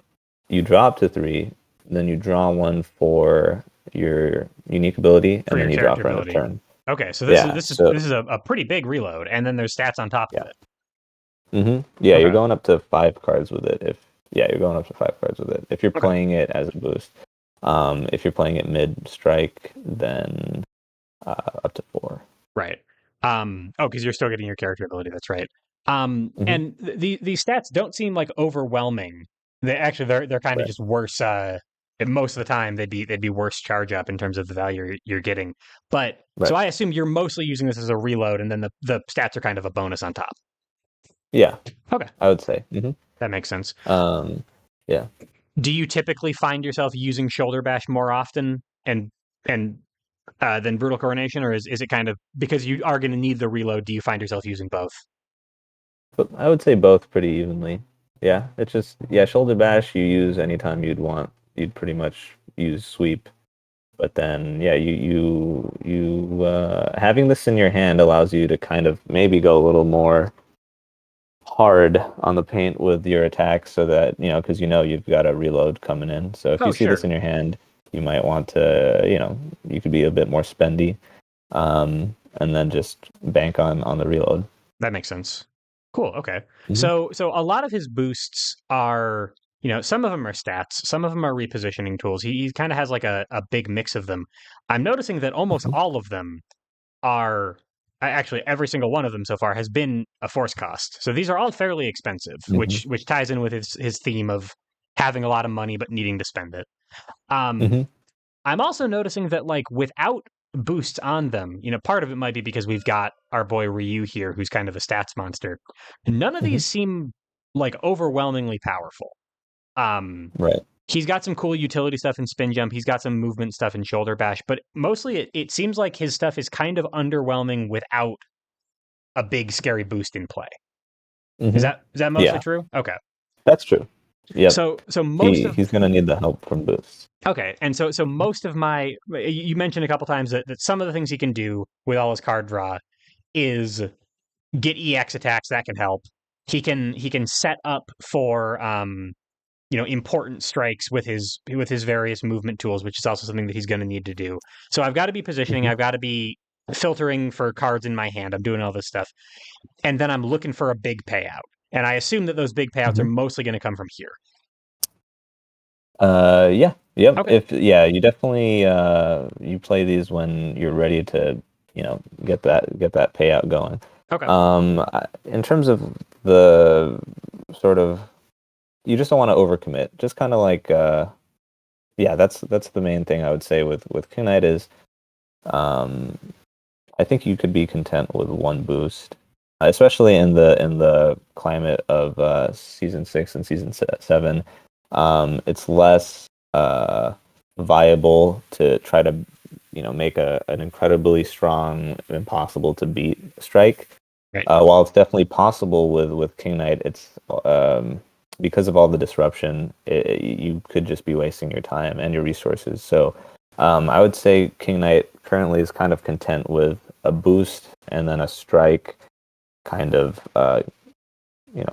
you drop to 3, then you draw one for your unique ability, For and your then you character drop her end of ability. turn. Okay, so this is Yeah. this is So this is a pretty big reload, and then there's stats on top of yeah. it. Yeah, you're Okay. going up to 5 cards with it. If yeah, you're going up to 5 cards with it. If you're Okay. playing it as a boost, if you're playing it mid strike, then up to 4. Right. Oh, because you're still getting your character ability. That's right. Mm-hmm. And these stats don't seem like overwhelming. They're kind of Right. just worse. Most of the time they'd be worse charge up in terms of the value you're getting. But so Right. I assume you're mostly using this as a reload, and then the stats are kind of a bonus on top. Yeah, Okay, I would say. that makes sense. Um, yeah. Do you typically find yourself using shoulder bash more often and than brutal coronation, or is it kind of because you are going to need the reload? Do you find yourself using both? But I would say both pretty evenly. Yeah, it's just yeah, shoulder bash you use anytime you'd want. You'd pretty much use sweep. But then yeah, you having this in your hand allows you to kind of maybe go a little more hard on the paint with your attacks so that, because you've got a reload coming in. So if you Oh, see this sure. in your hand, you might want to, you could be a bit more spendy. And then just bank on the reload. That makes sense. Cool. Okay. Hmm. So a lot of his boosts are, some of them are stats, some of them are repositioning tools. He kind of has like a big mix of them. I'm noticing that almost Hmm. all of them are actually every single one of them so far has been a force cost. So these are all fairly expensive, Hmm. which ties in with his theme of having a lot of money but needing to spend it. Um, Hmm. I'm also noticing that like without boosts on them, part of it might be because we've got our boy Ryu here, who's kind of a stats monster. None of Hmm. these seem like overwhelmingly powerful. Um, Right. he's got some cool utility stuff in spin jump. He's got some movement stuff in shoulder bash, but mostly it seems like his stuff is kind of underwhelming without a big scary boost in play. Is Hmm. that mostly Yeah, true? Okay. that's true. Yep. So most He of he's gonna need the help from boosts. Okay, and so most of my you mentioned a couple times that some of the things he can do with all his card draw is get EX attacks that can help. He can set up for important strikes with his various movement tools, which is also something that he's going to need to do. So I've got to be positioning, Hmm. I've got to be filtering for cards in my hand. I'm doing all this stuff, and then I'm looking for a big payout. And I assume that those big payouts are Hmm. mostly going to come from here. Yeah, yep. Okay, If yeah, you definitely you play these when you're ready to, get that payout going. okay, In terms of the sort of, you just don't want to overcommit. Just kind of like, yeah, that's the main thing I would say with King Knight is, um, I think you could be content with one boost, especially in the climate of season 6 and season 7. It's less viable to try to make an incredibly strong, impossible to beat strike. right. While it's definitely possible with King Knight, it's because of all the disruption, you could just be wasting your time and your resources. So I would say King Knight currently is kind of content with a boost and then a strike kind of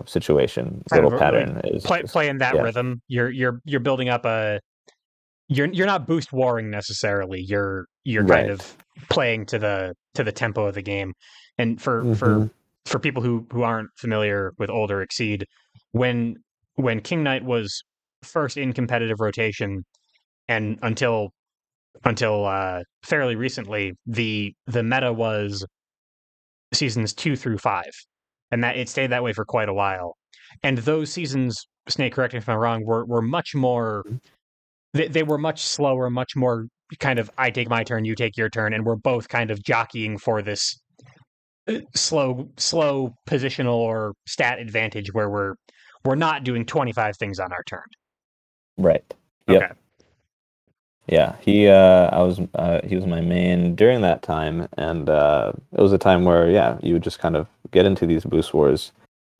situation. Kind Little of like pattern is just play in that yeah. rhythm. You're building up a you're not boost warring necessarily. You're kind Right. of playing to the tempo of the game. And Hmm. for people who aren't familiar with older Exceed, when when King Knight was first in competitive rotation and until fairly recently, the meta was seasons 2 through 5, and that it stayed that way for quite a while. And those seasons, Snake, correct me if I'm wrong, were much more they were much slower, much more kind of I take my turn, you take your turn, and we're both kind of jockeying for this slow positional or stat advantage where we're not doing 25 things on our turn. Right. Okay. Yep. Yeah, he was my main during that time, and it was a time where you would just kind of get into these boost wars,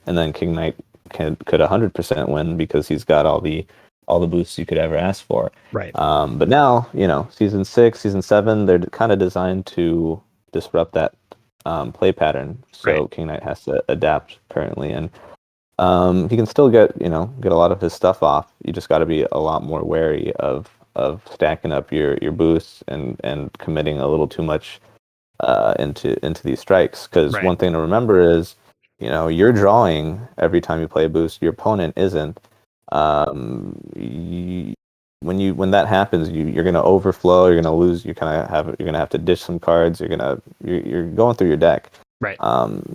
and then King Knight could 100% win because he's got all the boosts you could ever ask for. Right. But now, season 6, season 7, they're kind of designed to disrupt that play pattern. Right. So King Knight has to adapt currently, and he can still get a lot of his stuff off. You just got to be a lot more wary of stacking up your boosts and committing a little too much into these strikes. Because Right. one thing to remember is, you're drawing every time you play a boost. Your opponent isn't. When that happens, you're gonna overflow. You're gonna lose. You're gonna have to dish some cards. You're going through your deck. Right.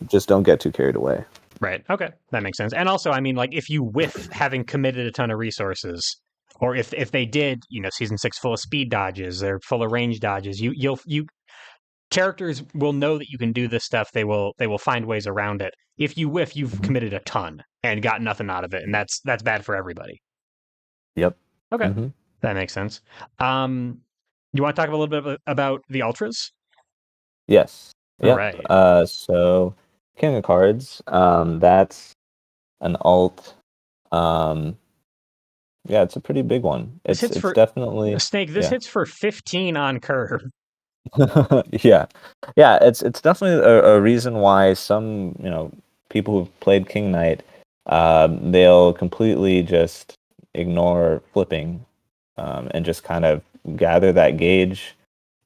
Just don't get too carried away. Right. Okay. That makes sense. And also, I mean, like if you whiff having committed a ton of resources, or if they did, season 6 full of speed dodges, they're full of range dodges, you characters will know that you can do this stuff. They will find ways around it. If you whiff, you've Mhm. committed a ton and got nothing out of it, and that's bad for everybody. Yep. Okay. hmm That makes sense. Um you want to talk a little bit about the ultras? Yes. All Yep. right. So King of Cards, that's an alt. Um, yeah, it's a pretty big one. This It's hits it's for definitely Snake, this yeah. hits for 15 on curve. Yeah. Yeah, it's definitely a reason why some, people who've played King Knight, they'll completely just ignore flipping, and just kind of gather that gauge,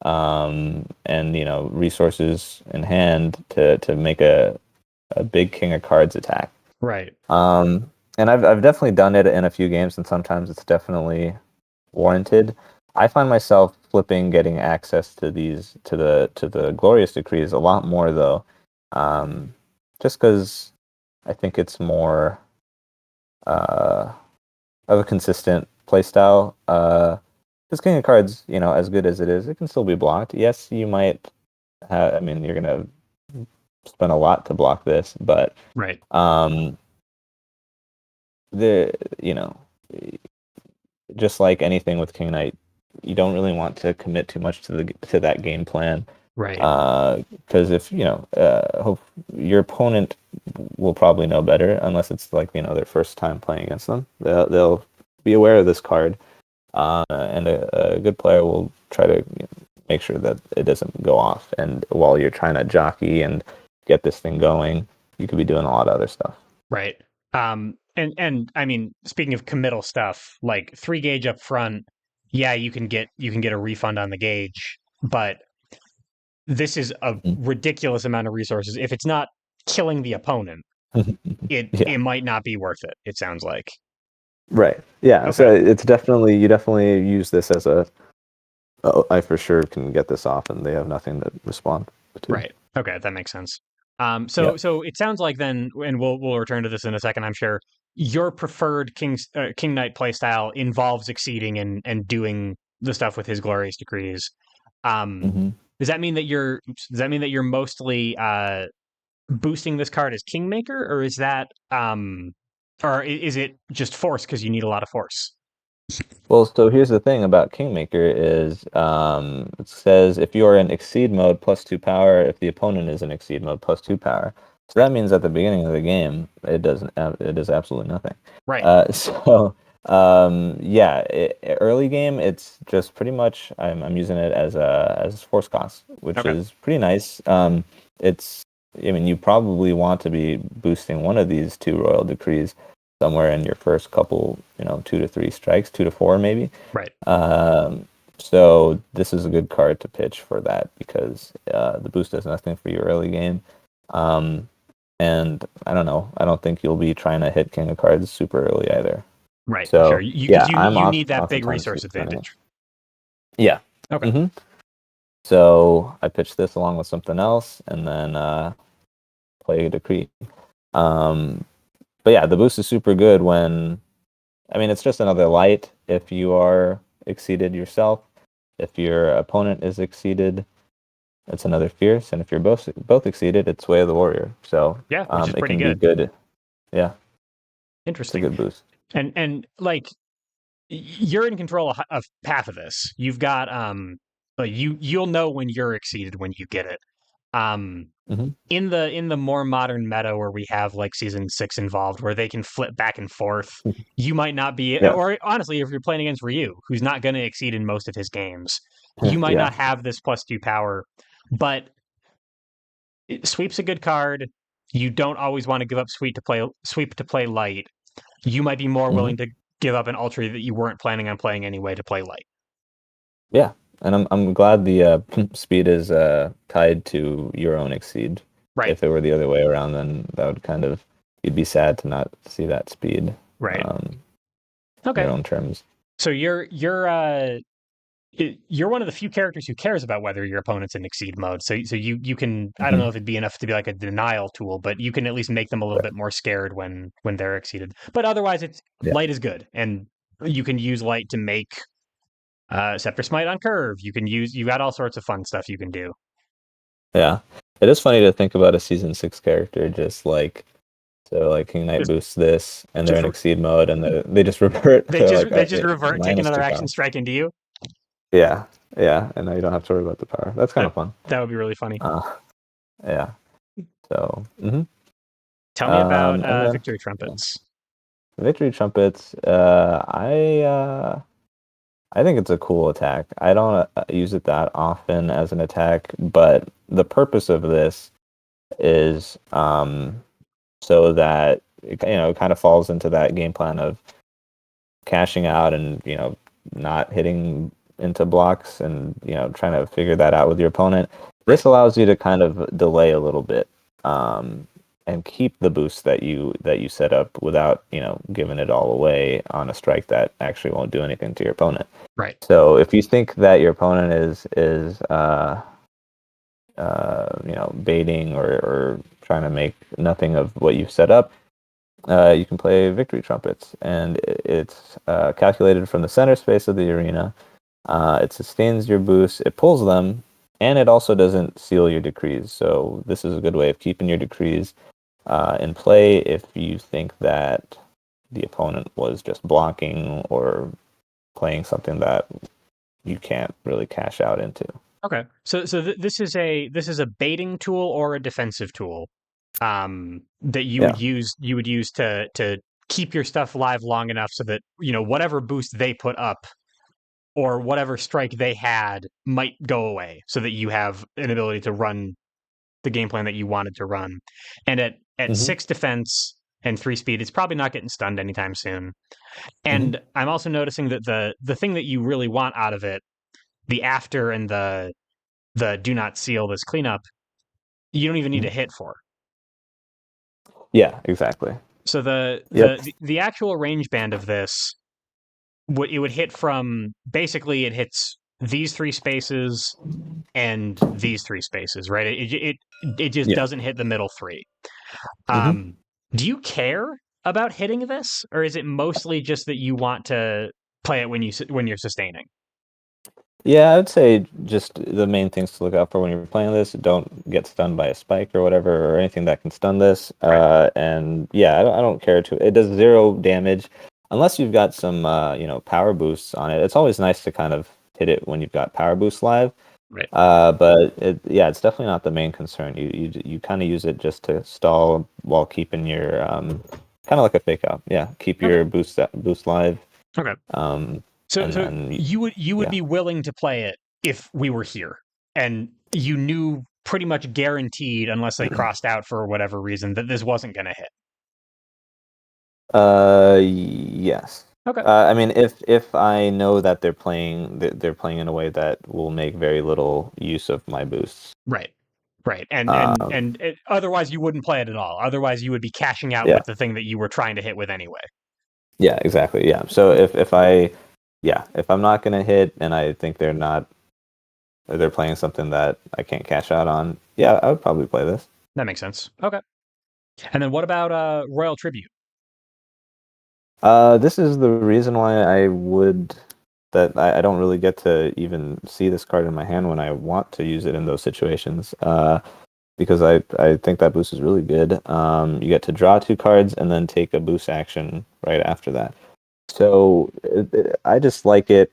and resources in hand to make a big King of Cards attack. Right. And I've definitely done it in a few games, and sometimes it's definitely warranted. I find myself flipping getting access to the glorious decrees a lot more though, just because I think it's more uh, of a consistent playstyle. Because King of Cards, as good as it is, it can still be blocked. Yes, you might have. I mean, you're gonna spend a lot to block this, but Right. um, the you know just like anything with King Knight, you don't really want to commit too much to that game plan, Right. because if hope your opponent will probably know better, unless it's like their first time playing against them. They'll be aware of this card, and a good player will try to make sure that it doesn't go off. And while you're trying to jockey and get this thing going, you could be doing a lot of other stuff. Right. And I mean, speaking of committal stuff, like 3 gauge up front, yeah, you can get a refund on the gauge, but this is a Mhm. ridiculous amount of resources. If it's not killing the opponent, it Yeah. it might not be worth it, it sounds like. Right. Yeah. Okay. So it's definitely you definitely use this as a oh, I for sure can get this off, and they have nothing to respond to. Right. Okay, that makes sense. Yeah. So it sounds like then, and we'll return to this in a second, I'm sure. Your preferred King Knight playstyle involves exceeding and doing the stuff with his glorious decrees. Um, hmm does that mean that you're mostly boosting this card as Kingmaker, or is that is it just force because you need a lot of force? Well, so here's the thing about Kingmaker is it says if you are in Exceed mode +2 power, if the opponent is in Exceed mode +2 power. So Right. that means at the beginning of the game, it does absolutely nothing. Right. So yeah, early game, it's just pretty much I'm using it as force cost, which Okay. is pretty nice. It's I mean, you probably want to be boosting one of these two royal decrees somewhere in your first couple, 2 to 3 strikes, 2 to 4 maybe. Right. Um, so this is a good card to pitch for that because the boost does nothing for your early game. Um, and I don't know. I don't think you'll be trying to hit King of Cards super early either. Right. Sure. So You because yeah, you I'm you need that big oftentimes resource running it. advantage. Yeah. Okay. hmm So I pitch this along with something else, and then play a decree. Um, but yeah, the boost is super good when I mean, it's just another light exceeded yourself. If your opponent is exceeded, it's another fierce, and if you're both exceeded, it's Way of the Warrior. So Yeah, which is it pretty can be good. good. Yeah, it's a Interesting. good boost. And like you're in control of half of this. You've got like you'll know when you're exceeded when you get it. Um, Hmm. in the more modern meta where we have like season 6 involved where they can flip back and forth, you might not be, Yeah, or honestly if you're playing against Ryu who's not going to exceed in most of his games, you might yeah, not have this +2 power, but sweep's a good card. You don't always want to give up sweep to play light. You might be more hmm willing to give up an ultra that you weren't planning on playing anyway to play light. yeah. And I'm glad the speed is tied to your own exceed. Right. If it were the other way around, then that would kind of you'd be sad to not see that speed Right. um, in Okay. your own terms. So you're one of the few characters who cares about whether your opponent's in exceed mode. So you can, I don't know Hmm. if it'd be enough to be like a denial tool, but you can at least make them a little bit more scared when they're exceeded. But otherwise, it's Yeah, light is good, and you can use light to make Scepter Smite on curve. You got all sorts of fun stuff you can do. yeah. It is funny to think about a season 6 character just like so like King Knight Just boosts this, and they're just in exceed mode, and they just revert. they They're just like, they oh, just revert, take minus another two action power. strike into you. Yeah, yeah, and now you don't have to worry about the power. That's kind That of fun. that would be really funny. Yeah. So, Tell me about and then Victory yeah. Trumpets. Victory trumpets. I think it's a cool attack. I don't use it that often as an attack, but the purpose of this is so that it kind of falls into that game plan of cashing out and not hitting into blocks and trying to figure that out with your opponent. Right. This allows you to kind of delay a little bit and keep the boost that you set up without giving it all away on a strike that actually won't do anything to your opponent. Right. So if you think that your opponent is baiting or trying to make nothing of what you've set up, you can play Victory Trumpets, and it's calculated from the center space of the arena. It sustains your boosts, it pulls them, and it also doesn't seal your decrees. So this is a good way of keeping your decrees in play if you think that the opponent was just blocking or playing something that you can't really cash out into. Okay. This is a baiting tool or a defensive tool that Yeah. you would use to keep your stuff live long enough so that whatever boost they put up or whatever strike they had might go away so that you have an ability to run the game plan that you wanted to run. And at Hmm. 6 defense and 3 speed, it's probably not getting stunned anytime soon. Hmm. And I'm also noticing that the thing that you really want out of it, the after and the do not seal this cleanup, you don't even need Hmm. a hit for. Yeah, exactly. So the Yep. the the actual range band of this would hit from basically it hits these 3 spaces and these 3 spaces, right? It just Yeah. doesn't hit the middle 3. Hmm. Um, do you care about hitting this, or is it mostly just that you want to play it when you're sustaining? Yeah, I would say just the main things to look out for when you're playing this: don't get stunned by a spike or whatever, or anything that can stun this. Right. And yeah, I don't care to. It does 0 damage unless you've got some power boosts on it. It's always nice to kind of hit it when you've got power boost live. Right. But it's definitely not the main concern. You kind of use it just to stall while keeping your kind of like a fake out. Yeah, keep Okay. your boost live. Okay. Um, So and so then you would yeah. be willing to play it if we were here and you knew pretty much guaranteed unless they crossed out for whatever reason that this wasn't going to hit. Yes. Okay. I mean, if I know that they're playing in a way that will make very little use of my boosts. Right. Right. And otherwise you wouldn't play it at all. Otherwise you would be cashing out Yeah. with the thing that you were trying to hit with anyway. Yeah, exactly. Yeah. So if I'm not gonna hit and I think they're playing something that I can't cash out on, yeah, I would probably play this. That makes sense. Okay. And then what about Royal Tribute? This is the reason why I would. that I don't really get to even see this card in my hand when I want to use it in those situations. Because I think that boost is really good. You get to draw 2 cards and then take a boost action right after that. So I just like it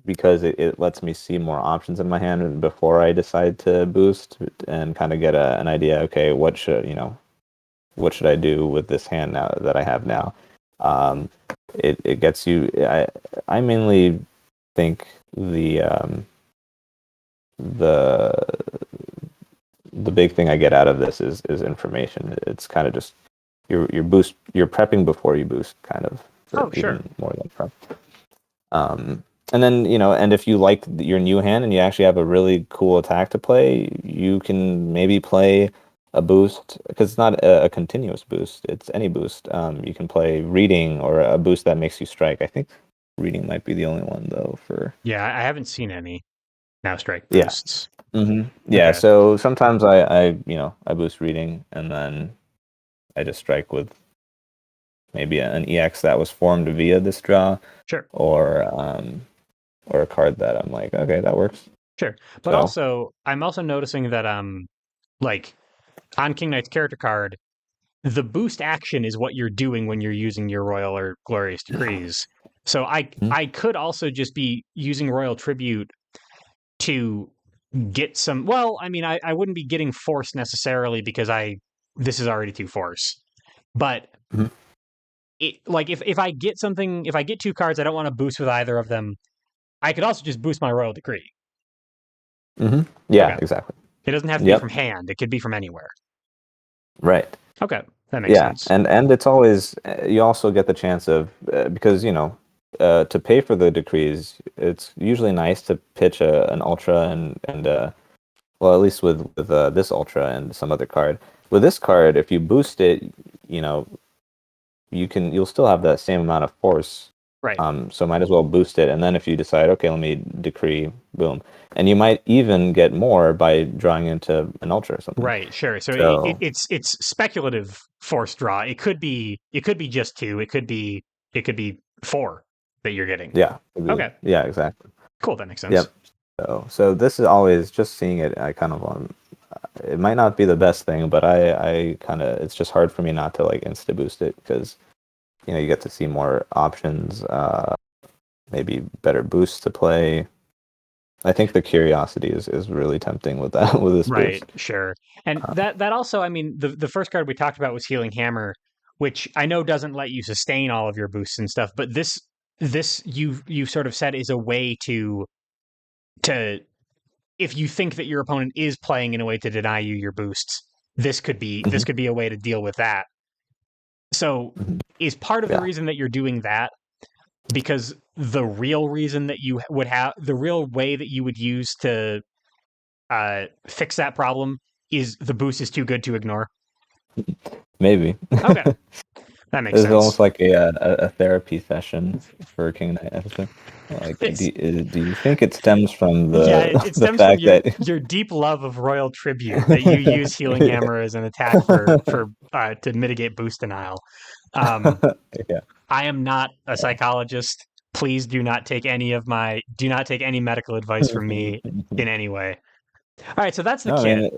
because it lets me see more options in my hand before I decide to boost and kind of get an idea. Okay, what should I do with this hand now that I have now? It gets you. I mainly think the the big thing I get out of this is information. It's kind of just you're prepping before you boost, kind of, Oh, sure. even more than prep. And then and if you like your new hand and you actually have a really cool attack to play, you can maybe play a boost because it's not a continuous boost; it's any boost. You can play reading or a boost that makes you strike. I think reading might be the only one though for Yeah, I haven't seen any now strike yeah. boosts. Yeah, Okay, so sometimes I boost reading and then I just strike with maybe an EX that was formed via this draw sure, or a card that I'm like, okay, that works. sure. But So also, I'm also noticing that like on King Knight's character card, the boost action is what you're doing when you're using your royal or glorious decrees. So mhm, I could also just be using royal tribute to get some. Well, I mean, I wouldn't be getting force necessarily because I this is already 2 force. But mhm, like if I get something, if I get 2 cards, I don't want to boost with either of them. I could also just boost my royal decree. yeah, Okay, exactly. it doesn't have to be from Yep, hand; it could be from anywhere. right. Okay, that makes Yeah, sense. and it's always you also get the chance of because to pay for the decrees, it's usually nice to pitch an ultra and well, at least with this ultra and some other card. With this card, if you boost it, you know you'll still have that same amount of force. Right, So might as well boost it, and then if you decide, okay, let me decree, boom, and you might even get more by drawing into an ultra or something. right, sure. So So it's speculative force draw. It could be just 2. It could be 4 that you're getting. yeah, Okay, yeah, exactly. cool. That makes sense. Yep. So this is always just seeing it. I kind of it might not be the best thing, but I kind of it's just hard for me not to like insta boost it because you get to see more options, maybe better boosts to play. I think the curiosity is really tempting with that with this Right, boost. sure. And Uh, that also, I mean, the first card we talked about was Healing Hammer, which I know doesn't let you sustain all of your boosts and stuff, but this you sort of said is a way to if you think that your opponent is playing in a way to deny you your boosts, this mhm, could be a way to deal with that. So mhm. is part of the Yeah, reason that you're doing that because the real reason that you would have the real way that you would use to fix that problem is the boost is too good to ignore. maybe. Okay, that makes It's sense. almost like a therapy session for King Knight episode. Like, It's do you think it stems from yeah, the it the stems from fact that your deep love of royal tribute that you use healing hammer as an attack for to mitigate boost denial. Um, yeah. I am not a psychologist. Please do not take any medical advice from me in any way. All right, so that's the No, I kit. mean,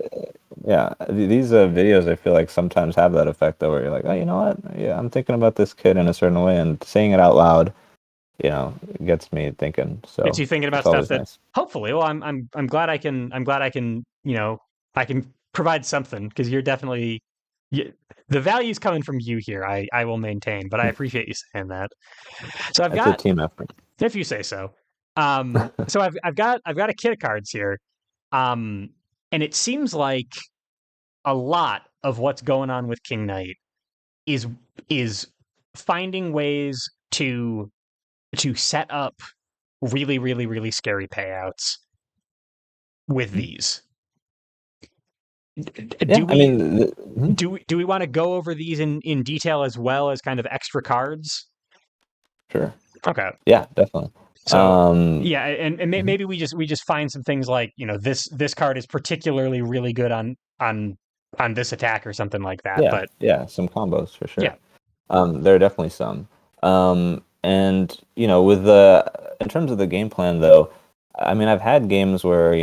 yeah, these videos I feel like sometimes have that effect though, where you're like, oh, you know what? Yeah, I'm thinking about this kid in a certain way, and saying it out loud, gets me thinking. Gets So you thinking about it's stuff always that nice. hopefully, well, I'm glad I can I can provide something because you're definitely you, the value's coming from you here. I will maintain, but I appreciate you saying that. So I've It's a got, team effort. if you say so. So I've got a kit of cards here, um, and it seems like a lot of what's going on with King Knight is is finding ways to set up really scary payouts with these. Yeah, Do I we mean, do we want to go over these in detail as well as kind of extra cards? sure. Okay. Yeah, definitely. So Um, yeah, and mhm. maybe we just find some things like this card is particularly really good on this attack or something like that. Yeah, But yeah, some combos for sure. yeah, There are definitely some. And with in terms of the game plan, though, I mean, I've had games where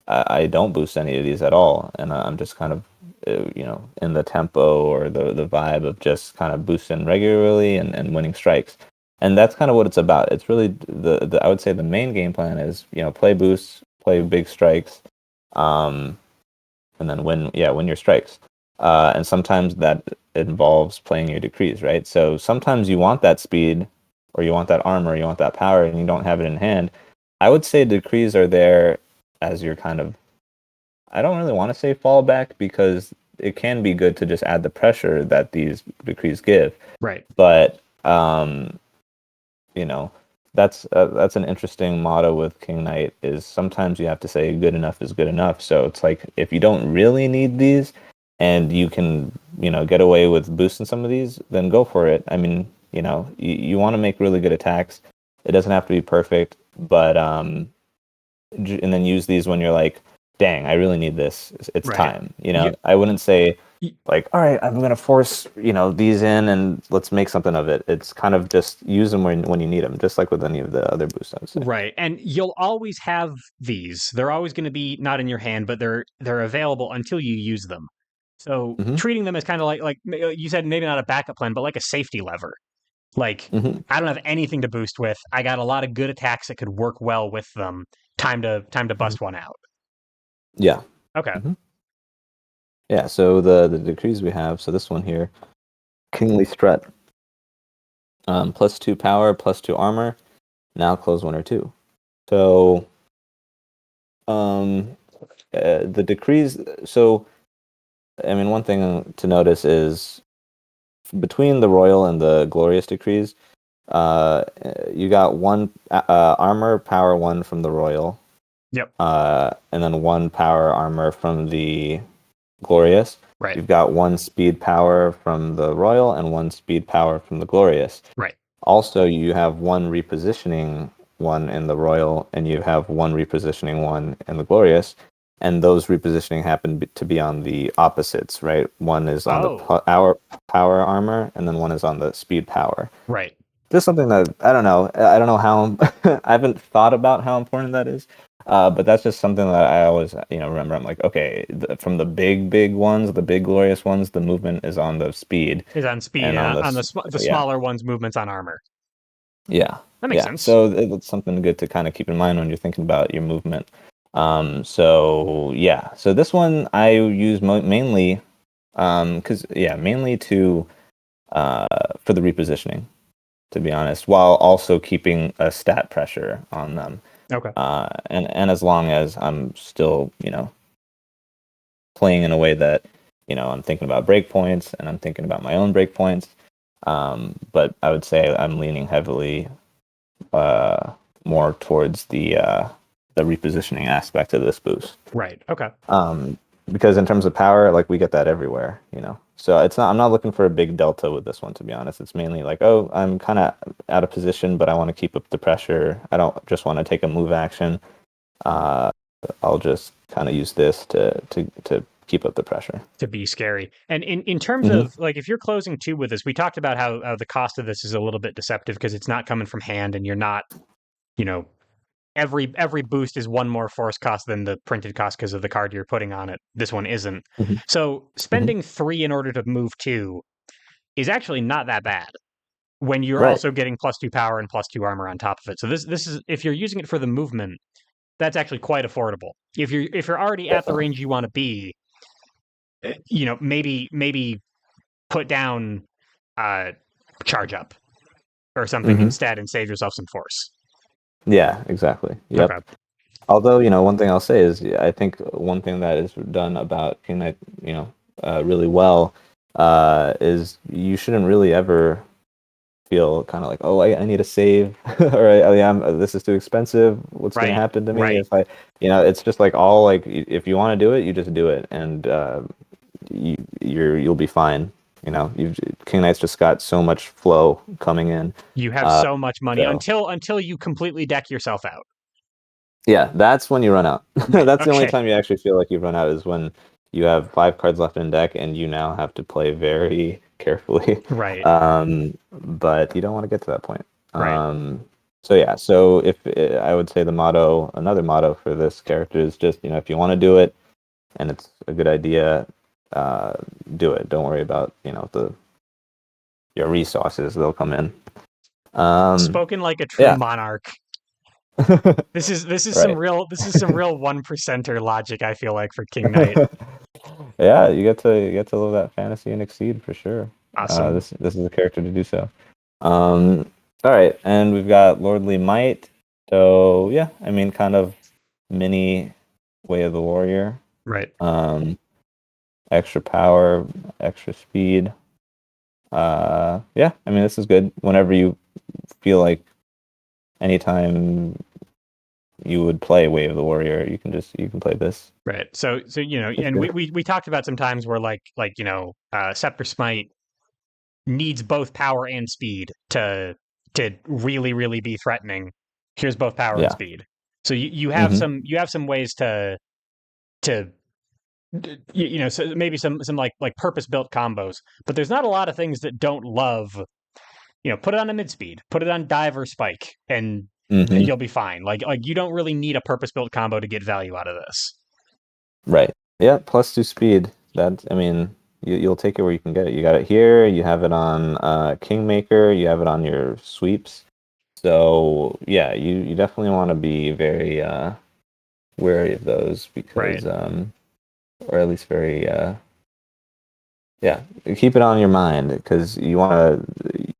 I don't boost any of these at all, and I'm just kind of in the tempo or the vibe of just kind of boosting regularly and winning strikes, and that's kind of what it's about. It's really the I would say the main game plan is play boosts, play big strikes, um, and then win your strikes. And sometimes that involves playing your decrees, right? So sometimes you want that speed, or you want that armor, you want that power, and you don't have it in hand. I would say decrees are there as your kind of, I don't really want to say fallback, because it can be good to just add the pressure that these decrees give. Right. But you know, that's an interesting motto with King Knight, is sometimes you have to say good enough is good enough. So it's like, if you don't really need these and you can, get away with boosting some of these, then go for it. I mean, you want to make really good attacks. It doesn't have to be perfect, but and then use these when you're like, dang, I really need this. It's Right. time. I wouldn't say Y- like, all right, I'm gonna force these in and let's make something of it. It's kind of just use them when you need them, just like with any of the other boosts, I would say. Right. And you'll always have these. They're always going to be not in your hand, but they're available until you use them. So Hmm. treating them as kind of like you said, maybe not a backup plan, but like a safety lever. Like, Hmm. I don't have anything to boost with. I got a lot of good attacks that could work well with them. Time to Hmm. bust one out. Yeah. Okay. Hmm. Yeah. So the decrees we have. So this one here, Kingly Strut, +2 power, +2 armor. Now close 1 or 2. So the decrees. So I mean, one thing to notice is between the royal and the glorious decrees, you got one armor power 1 from the royal, Yep. and then 1 power armor from the glorious. Right. You've got 1 speed power from the royal and 1 speed power from the glorious. Right. Also, you have 1 repositioning 1 in the royal, and you have 1 repositioning 1 in the glorious. And those repositioning happen to be on the opposites, right? One is on the Oh. our power armor, and then one is on the speed power. Right. Just something that I don't know. I don't know how I haven't thought about how important that is. But that's just something that I always, remember. I'm like, okay, from the big ones, the big glorious ones, the movement is on the speed, Is on speed, and and on on the yeah, smaller ones, movements on armor. yeah, That makes yeah. sense. So it's something good to kind of keep in mind when you're thinking about your movement. So yeah, so this one I use mainly, mainly to for the repositioning, to be honest, while also keeping a stat pressure on them. Okay. And as long as I'm still, playing in a way that, I'm thinking about breakpoints and I'm thinking about my own breakpoints. But I would say I'm leaning heavily more towards the repositioning aspect of this boost. Right. Okay. Because in terms of power, like, we get that everywhere, So I'm not looking for a big delta with this one, to be honest. It's mainly like, oh, I'm kind of out of position, but I want to keep up the pressure. I don't just want to take a move action. I'll just kind of use this to keep up the pressure. To be scary. And in terms Hmm. of like, if you're closing 2 with this, we talked about how the cost of this is a little bit deceptive because it's not coming from hand, and you're not, you know, every boost is 1 more force cost than the printed cost because of the card you're putting on it. This one isn't. Hmm. So Hmm. spending 3 in order to move 2 is actually not that bad when you're Right. also getting +2 power and +2 armor on top of it. So this is, if you're using it for the movement, that's actually quite affordable. If you're already at the Definitely. range you want to be, maybe put down uh charge up or something Hmm. instead and save yourself some force. Yeah, exactly. Okay. Yep. Although, one thing I'll say is, I think one thing that is done about King Knight, really well, is you shouldn't really ever feel kind of like, oh, I need a save, or this is too expensive. What's going to Right. happen to me Right. if I, it's just like, all like, if you want to do it, you just do it, and you'll be fine. King Knight's just got so much flow coming in. You have Uh, so much money so until you completely deck yourself out. yeah, that's when you run out. Right. That's the only Okay. time you actually feel like you've run out, is when you have 5 cards left in deck and you now have to play very carefully. Right. But you don't want to get to that point. Right. So yeah, so if I would say another motto for this character is just, if you want to do it and it's a good idea, uh, do it. Don't worry about, the your resources; they'll come in. Um, Spoken like a true yeah, monarch. This is some right. real one percenter logic. I feel like for King Knight. Yeah, you get to live that fantasy and exceed for sure. Awesome. This is a character to do so. Um, all right, and we've got Lordly Might. So yeah, I mean, kind of mini Way of the Warrior. Right. Um, extra power, extra speed. Yeah, I mean, this is good. Whenever you feel like anytime you would play Way of the Warrior, you can play this. Right. So It's and good. we talked about some times where Scepter Smite needs both power and speed to really be threatening. Here's both power and Yeah. speed. So Mm-hmm. you have some ways to so maybe some like purpose built combos, but there's not a lot of things that don't love. Put it on a mid speed, put it on dive or spike, and Mm-hmm. you'll be fine. Like you don't really need a purpose built combo to get value out of this. Right. Yeah. +2 speed. I mean, you'll take it where you can get it. You got it here. You have it on Kingmaker. You have it on your sweeps. So yeah, you definitely want to be very wary of those Right. because or at least very yeah, keep it on your mind because you want to.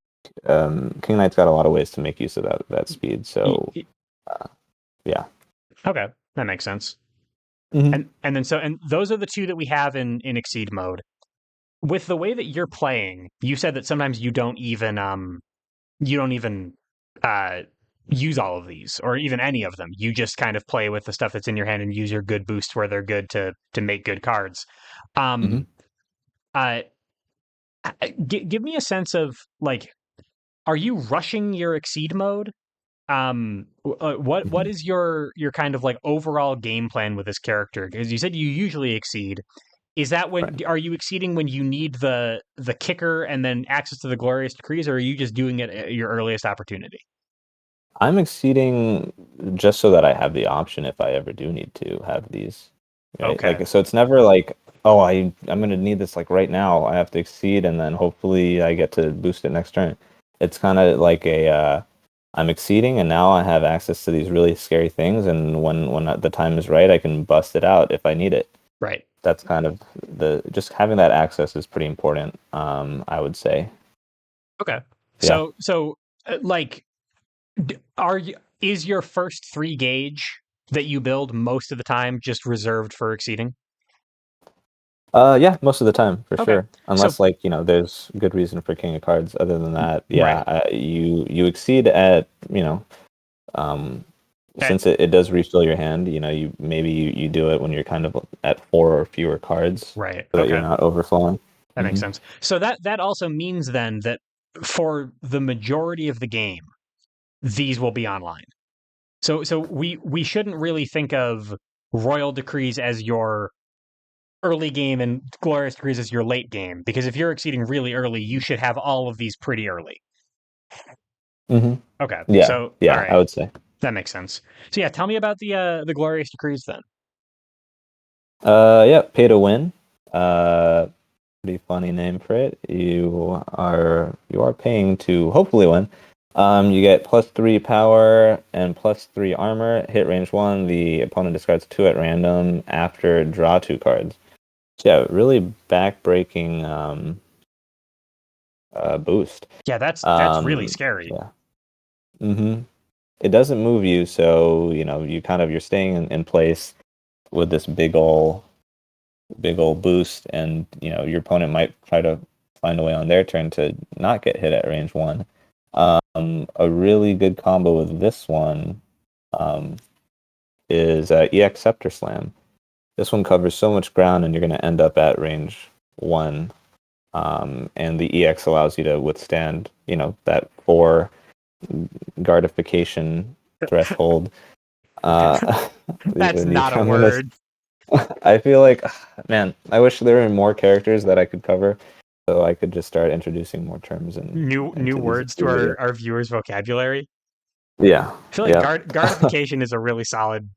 King Knight's got a lot of ways to make use of that speed. So uh, yeah. Okay, that makes sense. Hmm. And those are the two that we have in exceed mode. With the way that you're playing, you said that sometimes you don't even uh use all of these or even any of them. You just kind of play with the stuff that's in your hand and use your good boosts where they're good to make good cards. Hmm. Um uh give me a sense of like, are you rushing your exceed mode? What Hmm. is your kind of like overall game plan with this character? Because you said you usually exceed. Is that when Right. are you exceeding when you need the kicker and then access to the glorious decrees, or are you just doing it at your earliest opportunity? I'm exceeding just so that I have the option if I ever do need to have these. Right. Okay, Like so it's never like, oh, I'm gonna need this like right now. I have to exceed and then hopefully I get to boost it next turn. It's kind of like a I'm exceeding and now I have access to these really scary things and when the time is right, I can bust it out if I need it. right. That's kind of the just having that access is pretty important. I would say. Okay. Yeah. Like, are you is your first three gauge that you build most of the time just reserved for exceeding? Yeah, most of the time for Okay. sure. So Unless there's good reason for King of Cards. Other than that, yeah, right. you exceed at um, That since it does refill your hand. You do it when you're kind of at four or fewer cards, right. so that you're Okay. not overflowing. That makes Hmm. sense. So that also means then that for the majority of the game, these will be online. So we shouldn't really think of royal decrees as your early game and glorious decrees as your late game, because if you're exceeding really early, you should have all of these pretty early. Hmm. Okay. Yeah, So all yeah, I right. would say. That makes sense. So yeah, tell me about the glorious decrees then. Yeah, pay to win. Uh, Pretty funny name for it. You are paying to hopefully win. You get +3 power and +3 armor. Hit range one. The opponent discards two at random after draw two cards. So yeah, really backbreaking boost. Yeah, that's really scary. Yeah. Hmm. It doesn't move you, so you're staying in place with this big old boost, and your opponent might try to find a way on their turn to not get hit at range one. A really good combo with this one um, is EX Scepter Slam. This one covers so much ground, and you're going to end up at range one. And the EX allows you to withstand, that four guardification threshold. Uh, That's when you not a come in as word. I feel like, man, I wish there were more characters that I could cover, so I could just start introducing more terms New into these words to videos. our viewers' vocabulary. Yeah. I feel like Yep. guardification is a really solid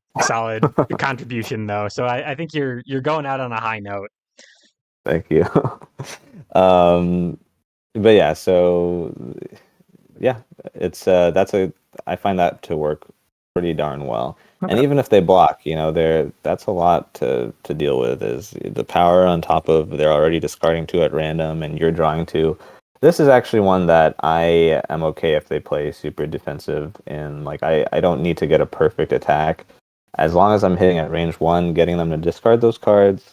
contribution though. So I think you're going out on a high note. Thank you. um, but yeah, so yeah, it's that's a I find that to work pretty darn well. And Okay. even if they block, that's a lot to deal with is the power on top of they're already discarding two at random and you're drawing two. This is actually one that I am okay if they play super defensive and like I don't need to get a perfect attack. As long as I'm hitting at range one, getting them to discard those cards,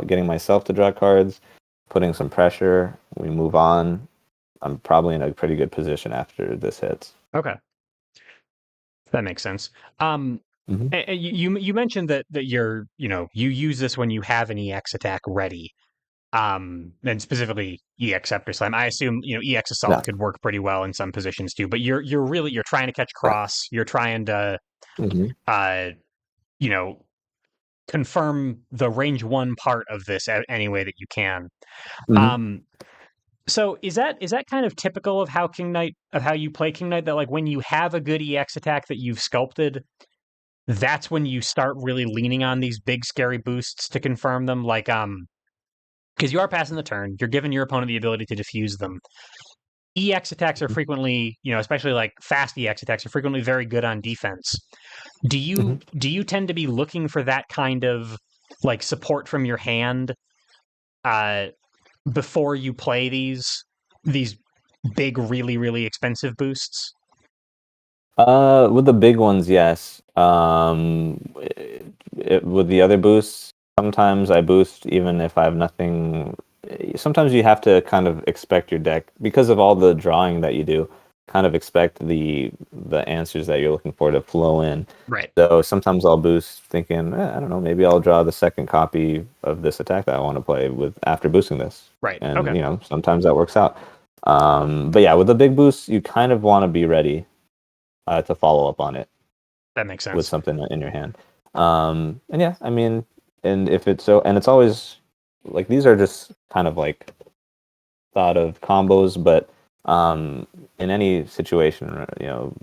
getting myself to draw cards, putting some pressure, we move on. I'm probably in a pretty good position after this hits. Okay. That makes sense. Um, Hmm. you mentioned that you use this when you have an EX attack ready. And specifically EX Scepter Slam. I assume EX Yeah. Assault could work pretty well in some positions too. But you're trying to catch Yeah. cross. You're trying to Hmm. uh you know confirm the range one part of this any way that you can. Hmm. Um, so is that kind of typical of how you play King Knight, that like when you have a good EX attack that you've sculpted, that's when you start really leaning on these big scary boosts to confirm them, like because you are passing the turn, you're giving your opponent the ability to defuse them. EX attacks are frequently, especially like fast EX attacks are frequently very good on defense. Do Hmm. you do you tend to be looking for that kind of like support from your hand uh before you play these big, really, really expensive boosts? With the big ones, yes. With the other boosts, sometimes I boost even if I have nothing. Sometimes you have to kind of expect your deck because of all the drawing that you do. Kind of expect the answers that you're looking for to flow in. Right. So sometimes I'll boost thinking, I don't know, maybe I'll draw the second copy of this attack that I want to play with after boosting this, Right. and Okay. sometimes that works out. But yeah, with the big boosts, you kind of want to be ready to follow up on it That makes with sense. something in your hand. And yeah, I mean, and if it's so, and it's always like these are just kind of like thought of combos, but in any situation,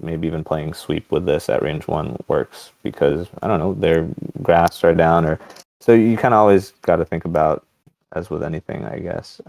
maybe even playing sweep with this at range one works because I don't know, their graphs are down, or so you kind of always got to think about, as with anything, I guess.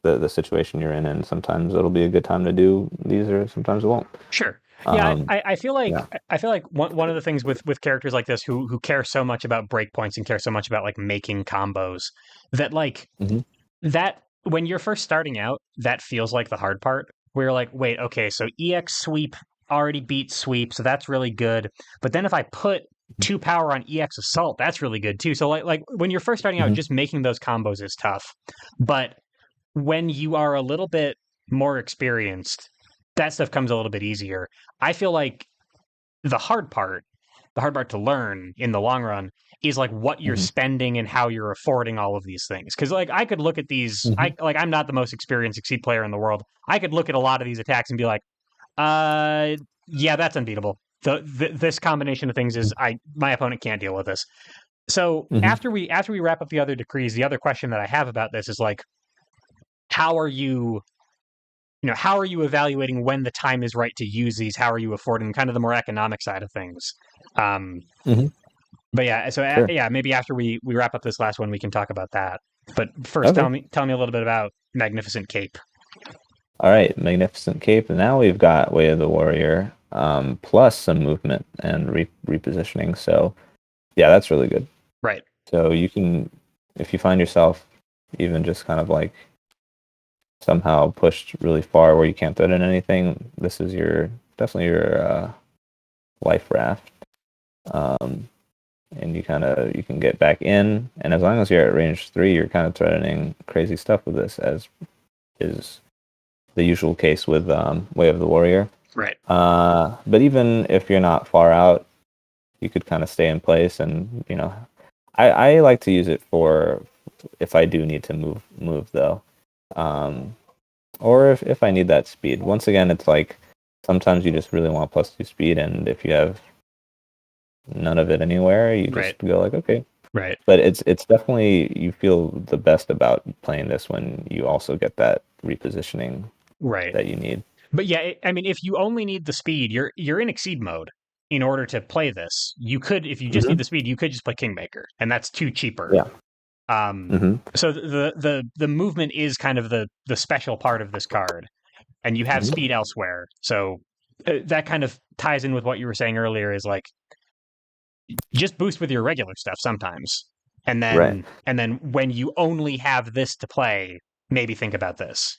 The situation you're in, and sometimes it'll be a good time to do these, or sometimes it won't. Sure. Yeah, Um, I feel like yeah. one of the things with characters like this who care so much about breakpoints and care so much about like making combos, that like Hmm. that when you're first starting out, that feels like the hard part. Where you're like, wait, okay, so EX sweep already beat sweep, so that's really good. But then if I put 2 power on EX assault, that's really good too. So like when you're first starting out, Hmm. just making those combos is tough. But when you are a little bit more experienced, that stuff comes a little bit easier. I feel like the hard part, the hard part to learn in the long run is like what you're Hmm. spending and how you're affording all of these things. Because like I could look at these, Hmm. I'm not the most experienced Exceed player in the world. I could look at a lot of these attacks and be like, uh, yeah, that's unbeatable. This combination of things is my opponent can't deal with this. So Hmm. after we wrap up the other decrees, the other question that I have about this is like, how are you how are you evaluating when the time is right to use these? How are you affording kind of the more economic side of things? Um, Hmm. but yeah, so Sure. yeah, maybe after we wrap up this last one, we can talk about that. But first, Okay. tell me a little bit about Magnificent Cape. All right. Magnificent Cape. And now we've got Way of the Warrior, plus some movement and repositioning. So yeah, that's really good. Right, So you can, if you find yourself even just kind of like somehow pushed really far where you can't fit in anything, this is definitely your life raft. Um, and you can get back in, and as long as you're at range 3, you're kind of threatening crazy stuff with this, as is the usual case with Way of the Warrior. right, But even if you're not far out, you could kind of stay in place, and I like to use it for if I do need to move though, um, or if I need that speed. Once again, it's like sometimes you just really want +2 speed, and if you have none of it anywhere, you right, just go like, okay. right, But it's definitely, you feel the best about playing this when you also get that repositioning right. that you need. But yeah, I mean, if you only need the speed, you're in exceed mode in order to play this. You could, if you just need the speed, you could just play Kingmaker, and that's too cheaper. Yeah. hmm So the movement is kind of the special part of this card, and you have speed elsewhere. So that kind of ties in with what you were saying earlier. Is like just boost with your regular stuff sometimes, and Right. then when you only have this to play, maybe think about this.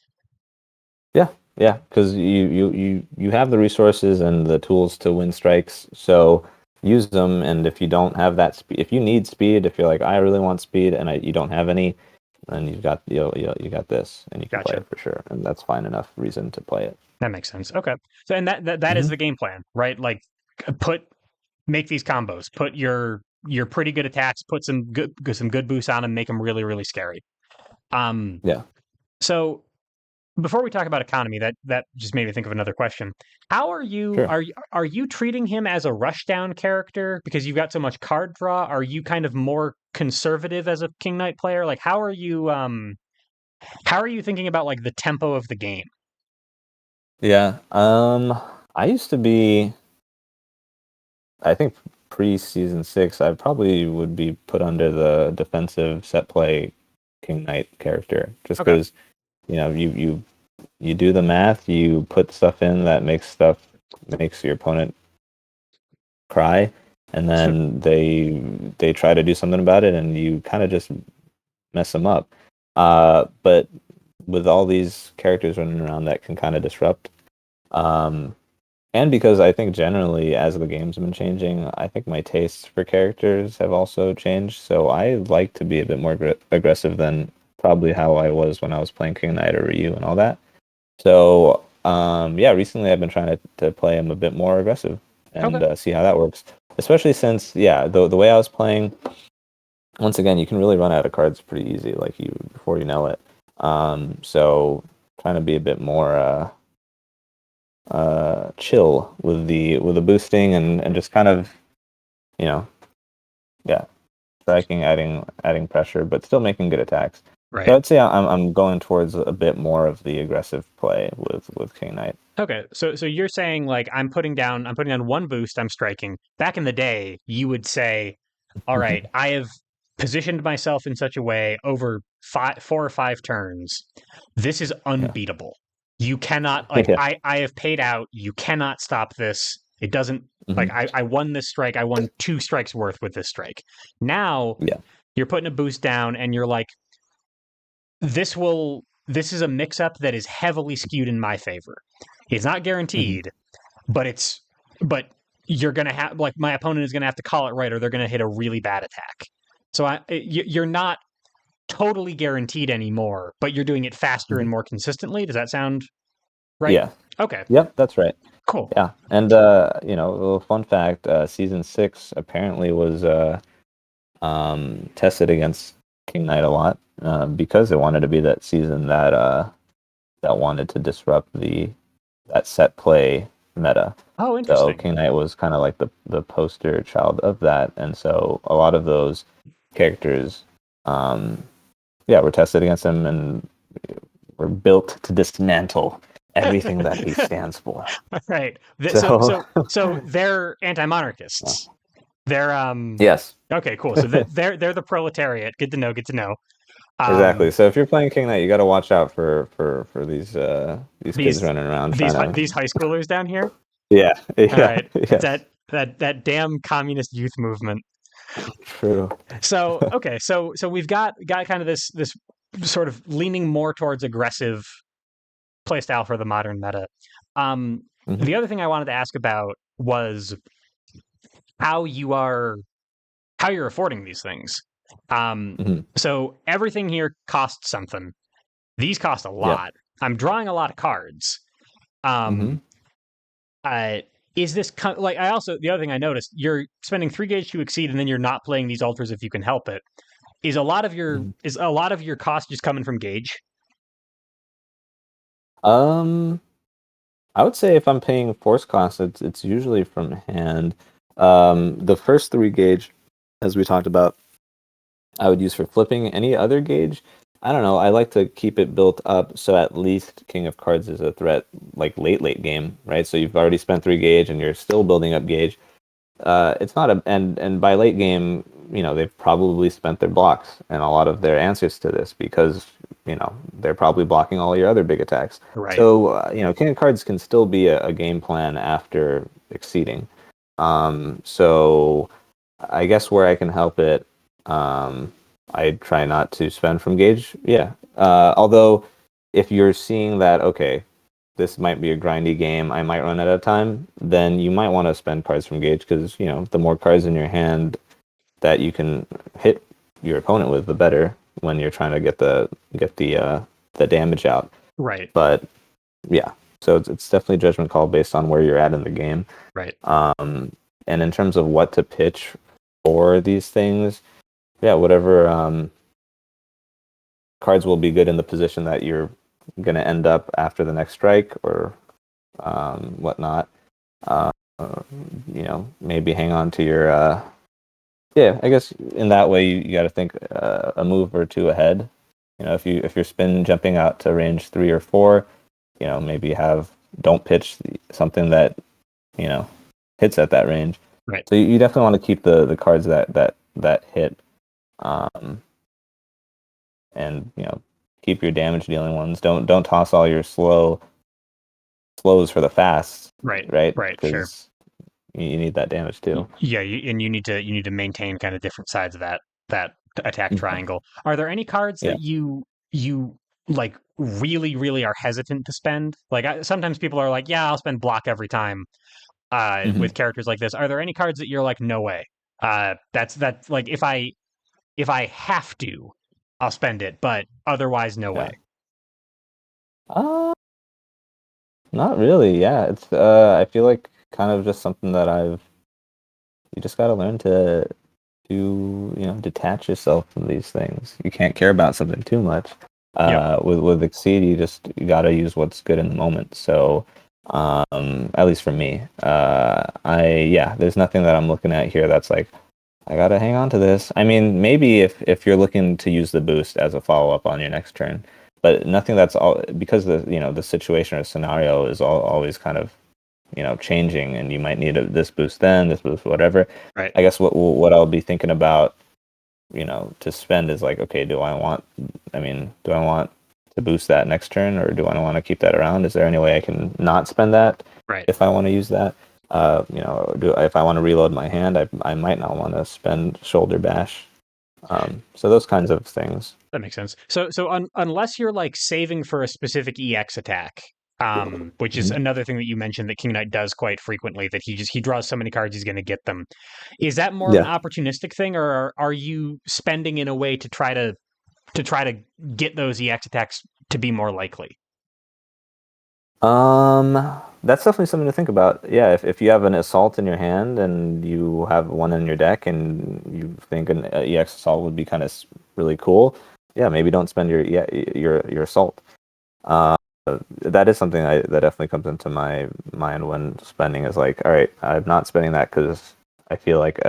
Yeah, yeah, because you have the resources and the tools to win strikes, so use them. And if you don't have that speed, if you need speed, if you're like, I really want speed, and you don't have any, then you got this, and you can play Gotcha. it for sure, and that's fine enough reason to play it. That makes sense. Okay. So and that is the game plan, right? Like make these combos. Put your pretty good attacks, put some good boosts on them, make them really really scary. Yeah, So before we talk about economy, that just made me think of another question. How are you sure. are you treating him as a rushdown character because you've got so much card draw? Are you kind of more conservative as a King Knight player? Like how are you thinking about like the tempo of the game? Yeah. I used to be, I think pre-season 6, I probably would be put under the defensive set play King Knight character, just Okay. because you do the math, you put stuff in that makes your opponent cry, and then they try to do something about it, and you kind of just mess them up. But with all these characters running around, that can kind of disrupt. Um, and because I think generally, as the game's been changing, I think my tastes for characters have also changed. So I like to be a bit more aggressive than probably how I was when I was playing King Knight or Ryu and all that. So, yeah, recently I've been trying to play him a bit more aggressive and Okay. see how that works. Especially since, yeah, the way I was playing, once again, you can really run out of cards pretty easy, like you before you know it. So trying to be a bit more chill with the boosting and just kind of, you know, yeah, striking, adding pressure, but still making good attacks. So Right. I'd say I'm going towards a bit more of the aggressive play with King Knight. Okay, so you're saying like I'm putting down one boost, I'm striking. Back in the day, you would say, "All right, I have positioned myself in such a way over 4 or 5 turns. This is Yeah. unbeatable. You cannot like Yeah. I have paid out. You cannot stop this. It doesn't like hmm I won this strike. I won 2 strikes worth with this strike. Now Yeah. you're putting a boost down, and you're like, this is a mix up that is heavily skewed in my favor. It's not hmm guaranteed, but but you're gonna have like my opponent is gonna have to call it right, or they're gonna hit a really bad attack. So you're not totally guaranteed anymore, but you're doing it faster and hmm more consistently. Does that sound right? Yeah. Okay, Yep. That's right. cool. Yeah. And a little fun fact: season 6 apparently was tested against King Knight a lot because it wanted to be that season that wanted to disrupt that set play meta. Oh, So interesting. King Knight was kind of like the poster child of that, and so a lot of those characters, um, yeah, were tested against him and were built to dismantle everything that he stands for. Right. So, So they're anti-monarchists. They're yes, okay, cool. So they're the proletariat. Good to know. Good to know. exactly. Um, So if you're playing King Knight, you got to watch out for these kids these running around trying to. these high schoolers down here. Yeah, All yeah, right. It's yes, that damn communist youth movement. true. So okay, so we've got kind of this sort of leaning more towards aggressive playstyle for the modern meta. hmm The other thing I wanted to ask about was how you are how you're affording these things. Um, hmm so everything here costs something. These cost a Yeah. lot. I'm drawing a lot of cards. hmm Um, uh, is this like I also the other thing I noticed you're spending 3 gauge to exceed, and then you're not playing these altars if you can help it. hmm Is a lot of your cost just coming from gauge? Um, I would say if I'm paying force costs, it's usually from hand. The first 3 gauge, as we talked about, I would use for flipping. Any other gauge I don't know. I like to keep it built up so at least King of Cards is a threat like late game, right? So you've already spent 3 gauge and you're still building up gauge. It's not a and by late game, they've probably spent their blocks and a lot of their answers to this because they're probably blocking all your other big attacks. Right. So King of Cards can still be a game plan after exceeding. So I guess where I can help it, I try not to spend from gauge. Yeah. Although if you're seeing that, okay, this might be a grindy game, I might run out of time, then you might want to spend cards from gauge because, the more cards in your hand that you can hit your opponent with, the better when you're trying to get the damage out. Right. But yeah, so it's definitely a judgment call based on where you're at in the game. Right. And in terms of what to pitch for these things, yeah, whatever cards will be good in the position that you're going to end up after the next strike or whatnot. Uh, maybe hang on to your. Yeah, I guess in that way you got to think a move or two ahead. If you're spin jumping out to range 3 or 4, maybe don't pitch something that you know hits at that range. Right. So you definitely want to keep the cards that hit, and keep your damage dealing ones. Don't toss all your slows for the fast, Right. right? Right. Sure. Because you need that damage too. Yeah, and you need to maintain kind of different sides of that attack Mhm. triangle. Are there any cards Yeah. that you like really really are hesitant to spend? Like sometimes people are like, yeah, I'll spend block every time Hmm. with characters like this. Are there any cards that you're like, no way? That's like if I have to, I'll spend it, but otherwise, no way. Yeah. Uh, Not really. Yeah, it's I feel like kind of just something that you just got to learn to detach yourself from these things. You can't care about something too much. Yep. With Exceed, you got to use what's good in the moment. So, at least for me, there's nothing that I'm looking at here that's like I gotta hang on to this. I mean, maybe if you're looking to use the boost as a follow up on your next turn, but nothing that's all because the situation or scenario is always kind of changing, and you might need this boost then, this boost whatever. Right. I guess what I'll be thinking about to spend is like, okay, do I want to boost that next turn, or do I want to keep that around? Is there any way I can not spend that Right. if I want to use that? If I want to reload my hand, I might not want to spend shoulder bash. So those kinds of things. That makes sense. So unless you're like saving for a specific EX attack, which is Mhm. another thing that you mentioned that King Knight does quite frequently, that he draws so many cards he's going to get them. Is that more of an Yeah. opportunistic thing, or are you spending in a way to try to get those EX attacks to be more likely? Um, that's definitely something to think about. Yeah, if you have an assault in your hand and you have one in your deck and you think an EX assault would be kind of really cool, yeah, maybe don't spend your assault. Uh, that is something that definitely comes into my mind when spending is like, all right, I'm not spending that because I feel like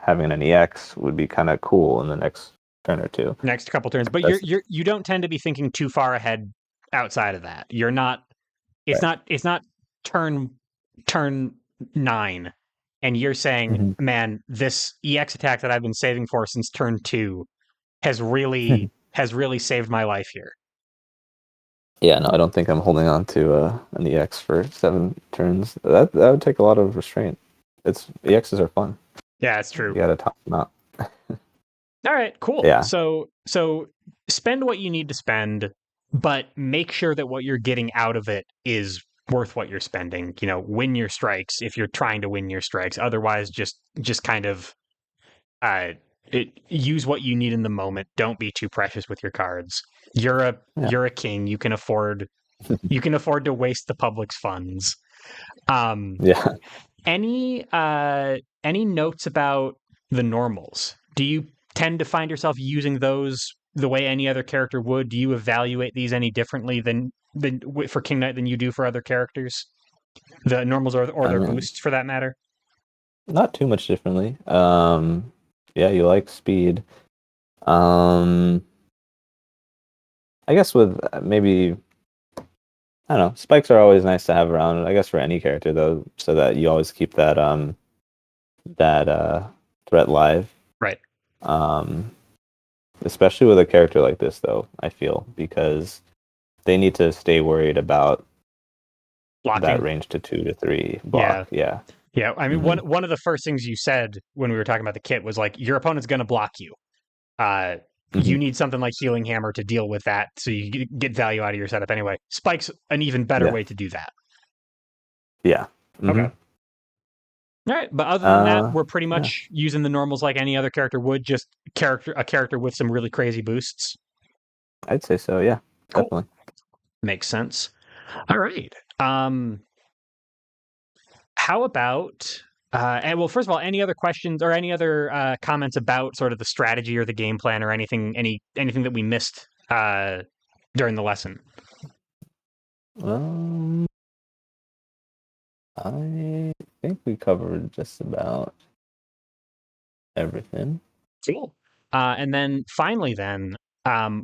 having an EX would be kind of cool in the next turn or two. Next couple turns, but That's you don't tend to be thinking too far ahead outside of that. You're not. It's right. not. It's not turn 9, and you're saying, Hmm. man, this EX attack that I've been saving for since turn 2 has really saved my life here. Yeah, no, I don't think I'm holding on to an EX for 7 turns. That would take a lot of restraint. It's EXs are fun. Yeah, it's You true. gotta top them out. All right, cool. Yeah, So spend what you need to spend, but make sure that what you're getting out of it is worth what you're spending. Win your strikes if you're trying to win your strikes. Otherwise, just kind of uh, use what you need in the moment. Don't be too precious with your cards. You're a yeah. you're a king. You can afford to waste the public's funds. Um, Yeah. any notes about the normals? Do you tend to find yourself using those the way any other character would? Do you evaluate these any differently than for King Knight than you do for other characters? The normals or I their mean, boosts for that matter? not too much differently. Yeah, you like speed. Um, I guess with maybe I don't know. Spikes are always nice to have around. I guess for any character though, so that you always keep that threat live. Right. Um, Especially with a character like this though, I feel because they need to stay worried about that Blocking. range to 2 to 3 Yeah. block. Yeah. Yeah. I mean, Hmm. one of the first things you said when we were talking about the kit was like, your opponent's going to block you. You Hmm. need something like Healing Hammer to deal with that, so you get value out of your setup anyway. Spike's an even better Yeah. way to do that. Yeah. Hmm. Okay. All right, but other than that, Uh, we're pretty yeah. much using the normals like any other character would, just a character with some really crazy boosts. I'd say so. Yeah. Cool. Definitely. Makes sense. All right. How about and well, first of all, any other questions or any other comments about sort of the strategy or the game plan or anything that we missed during the lesson? Um, I think we covered just about everything. Cool. And then finally,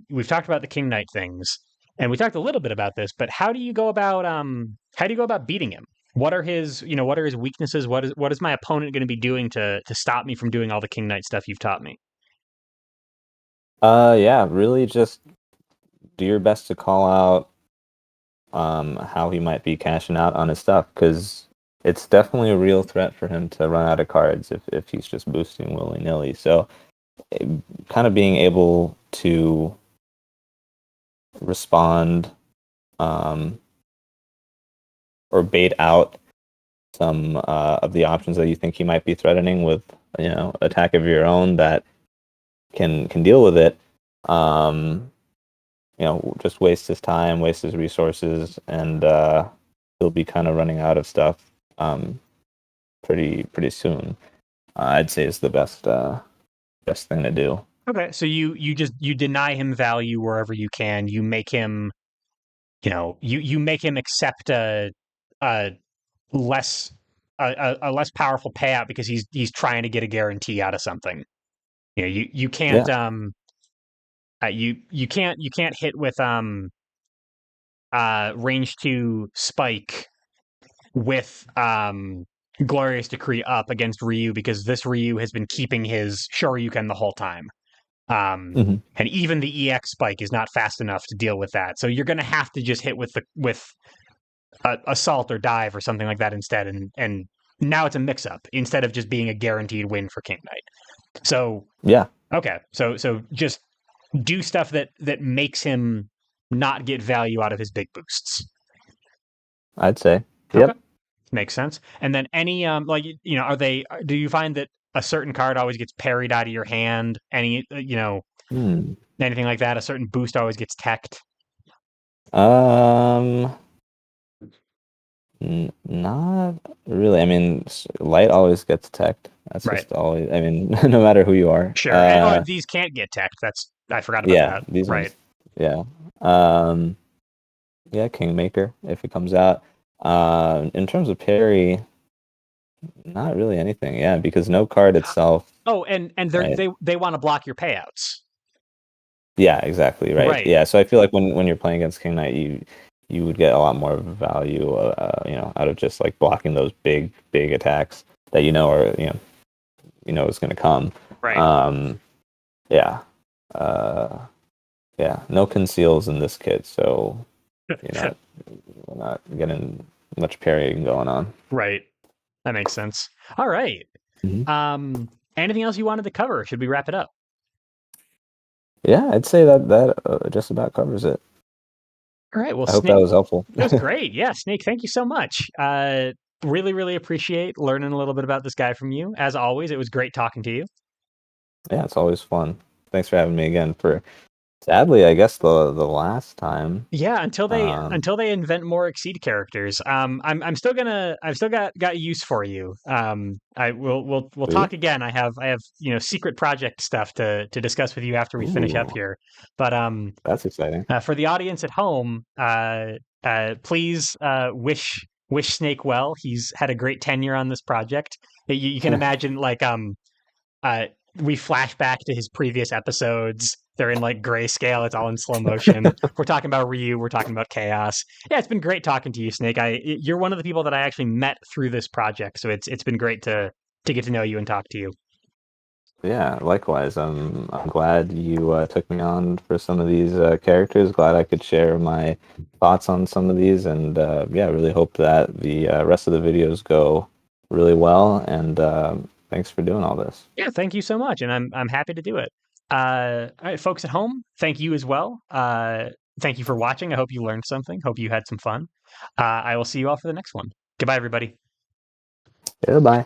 we've talked about the King Knight things, and we talked a little bit about this. But how do you go about beating him? What are his weaknesses? What is my opponent going to be doing to stop me from doing all the King Knight stuff you've taught me? Yeah, really just do your best to call out how he might be cashing out on his stuff because it's definitely a real threat for him to run out of cards if he's just boosting willy-nilly. So eh, kind of being able to respond um, or bait out some of the options that you think he might be threatening with, attack of your own that can deal with it. Um, just waste his time, waste his resources, and he'll be kind of running out of stuff pretty soon. I'd say is the best thing to do. Okay, so you deny him value wherever you can. You make him you make him accept a less a less powerful payout because he's trying to get a guarantee out of something. You can't Yeah. you can't hit with range 2 spike with Glorious Decree up against Ryu because this Ryu has been keeping his Shoryuken the whole time. Hmm. And even the EX spike is not fast enough to deal with that. So you're going to have to just hit with assault or dive or something like that instead, and now it's a mix up instead of just being a guaranteed win for King Knight. So Yeah, okay, so just do stuff that makes him not get value out of his big boosts. I'd say. Okay, Yep. makes sense. And then any are they? Do you find that a certain card always gets parried out of your hand? Any Hmm. anything like that? A certain boost always gets teched. Um, Not really. I mean, light always gets teched. That's Right. just always. I mean, no matter who you are. Sure. And these can't get teched. That's I forgot about Yeah, that. these Right. ones. Yeah. Um, yeah, Kingmaker if it comes out. In terms of parry, not really anything. Yeah, because no card itself. Oh, and Right. they want to block your payouts. Yeah, exactly. Right. Right. Yeah. So I feel like when you're playing against King Knight, you would get a lot more value, out of just like blocking those big attacks that are is going to come. Right. Um, yeah. Uh, yeah. No conceals in this kit, so you're not we're not getting much parrying going on. Right. That makes sense. All right. Mhm. Anything else you wanted to cover? Or should we wrap it up? Yeah, I'd say that just about covers it. All right. Well, I hope that Snake, was helpful. it was great. Yeah, Snake, thank you so much. Really, really appreciate learning a little bit about this guy from you. As always, it was great talking to you. Yeah, it's always fun. Thanks for having me again for sadly, I guess the last time. Yeah, Um, until they invent more Exceed characters. I'm still gonna I've still got use for you. I will we'll Sweet. talk again. I have secret project stuff to discuss with you after we finish up Ooh, here. But that's exciting. for the audience at home, please wish Snake well. He's had a great tenure on this project. You can imagine uh, we flash back to his previous episodes They're in like grayscale. It's all in slow motion. We're talking about Ryu. We're talking about chaos. Yeah, it's been great talking to you, Snake. You're one of the people that I actually met through this project, so it's been great to get to know you and talk to you. Yeah, likewise. I'm glad you took me on for some of these characters. Glad I could share my thoughts on some of these, and yeah, really hope that the rest of the videos go really well. And thanks for doing all this. Yeah, thank you so much, and I'm happy to do it. All right, folks at home, thank you as well. Thank you for watching. I hope you learned something. Hope you had some fun. I will see you all for the next one. Goodbye, everybody. Goodbye.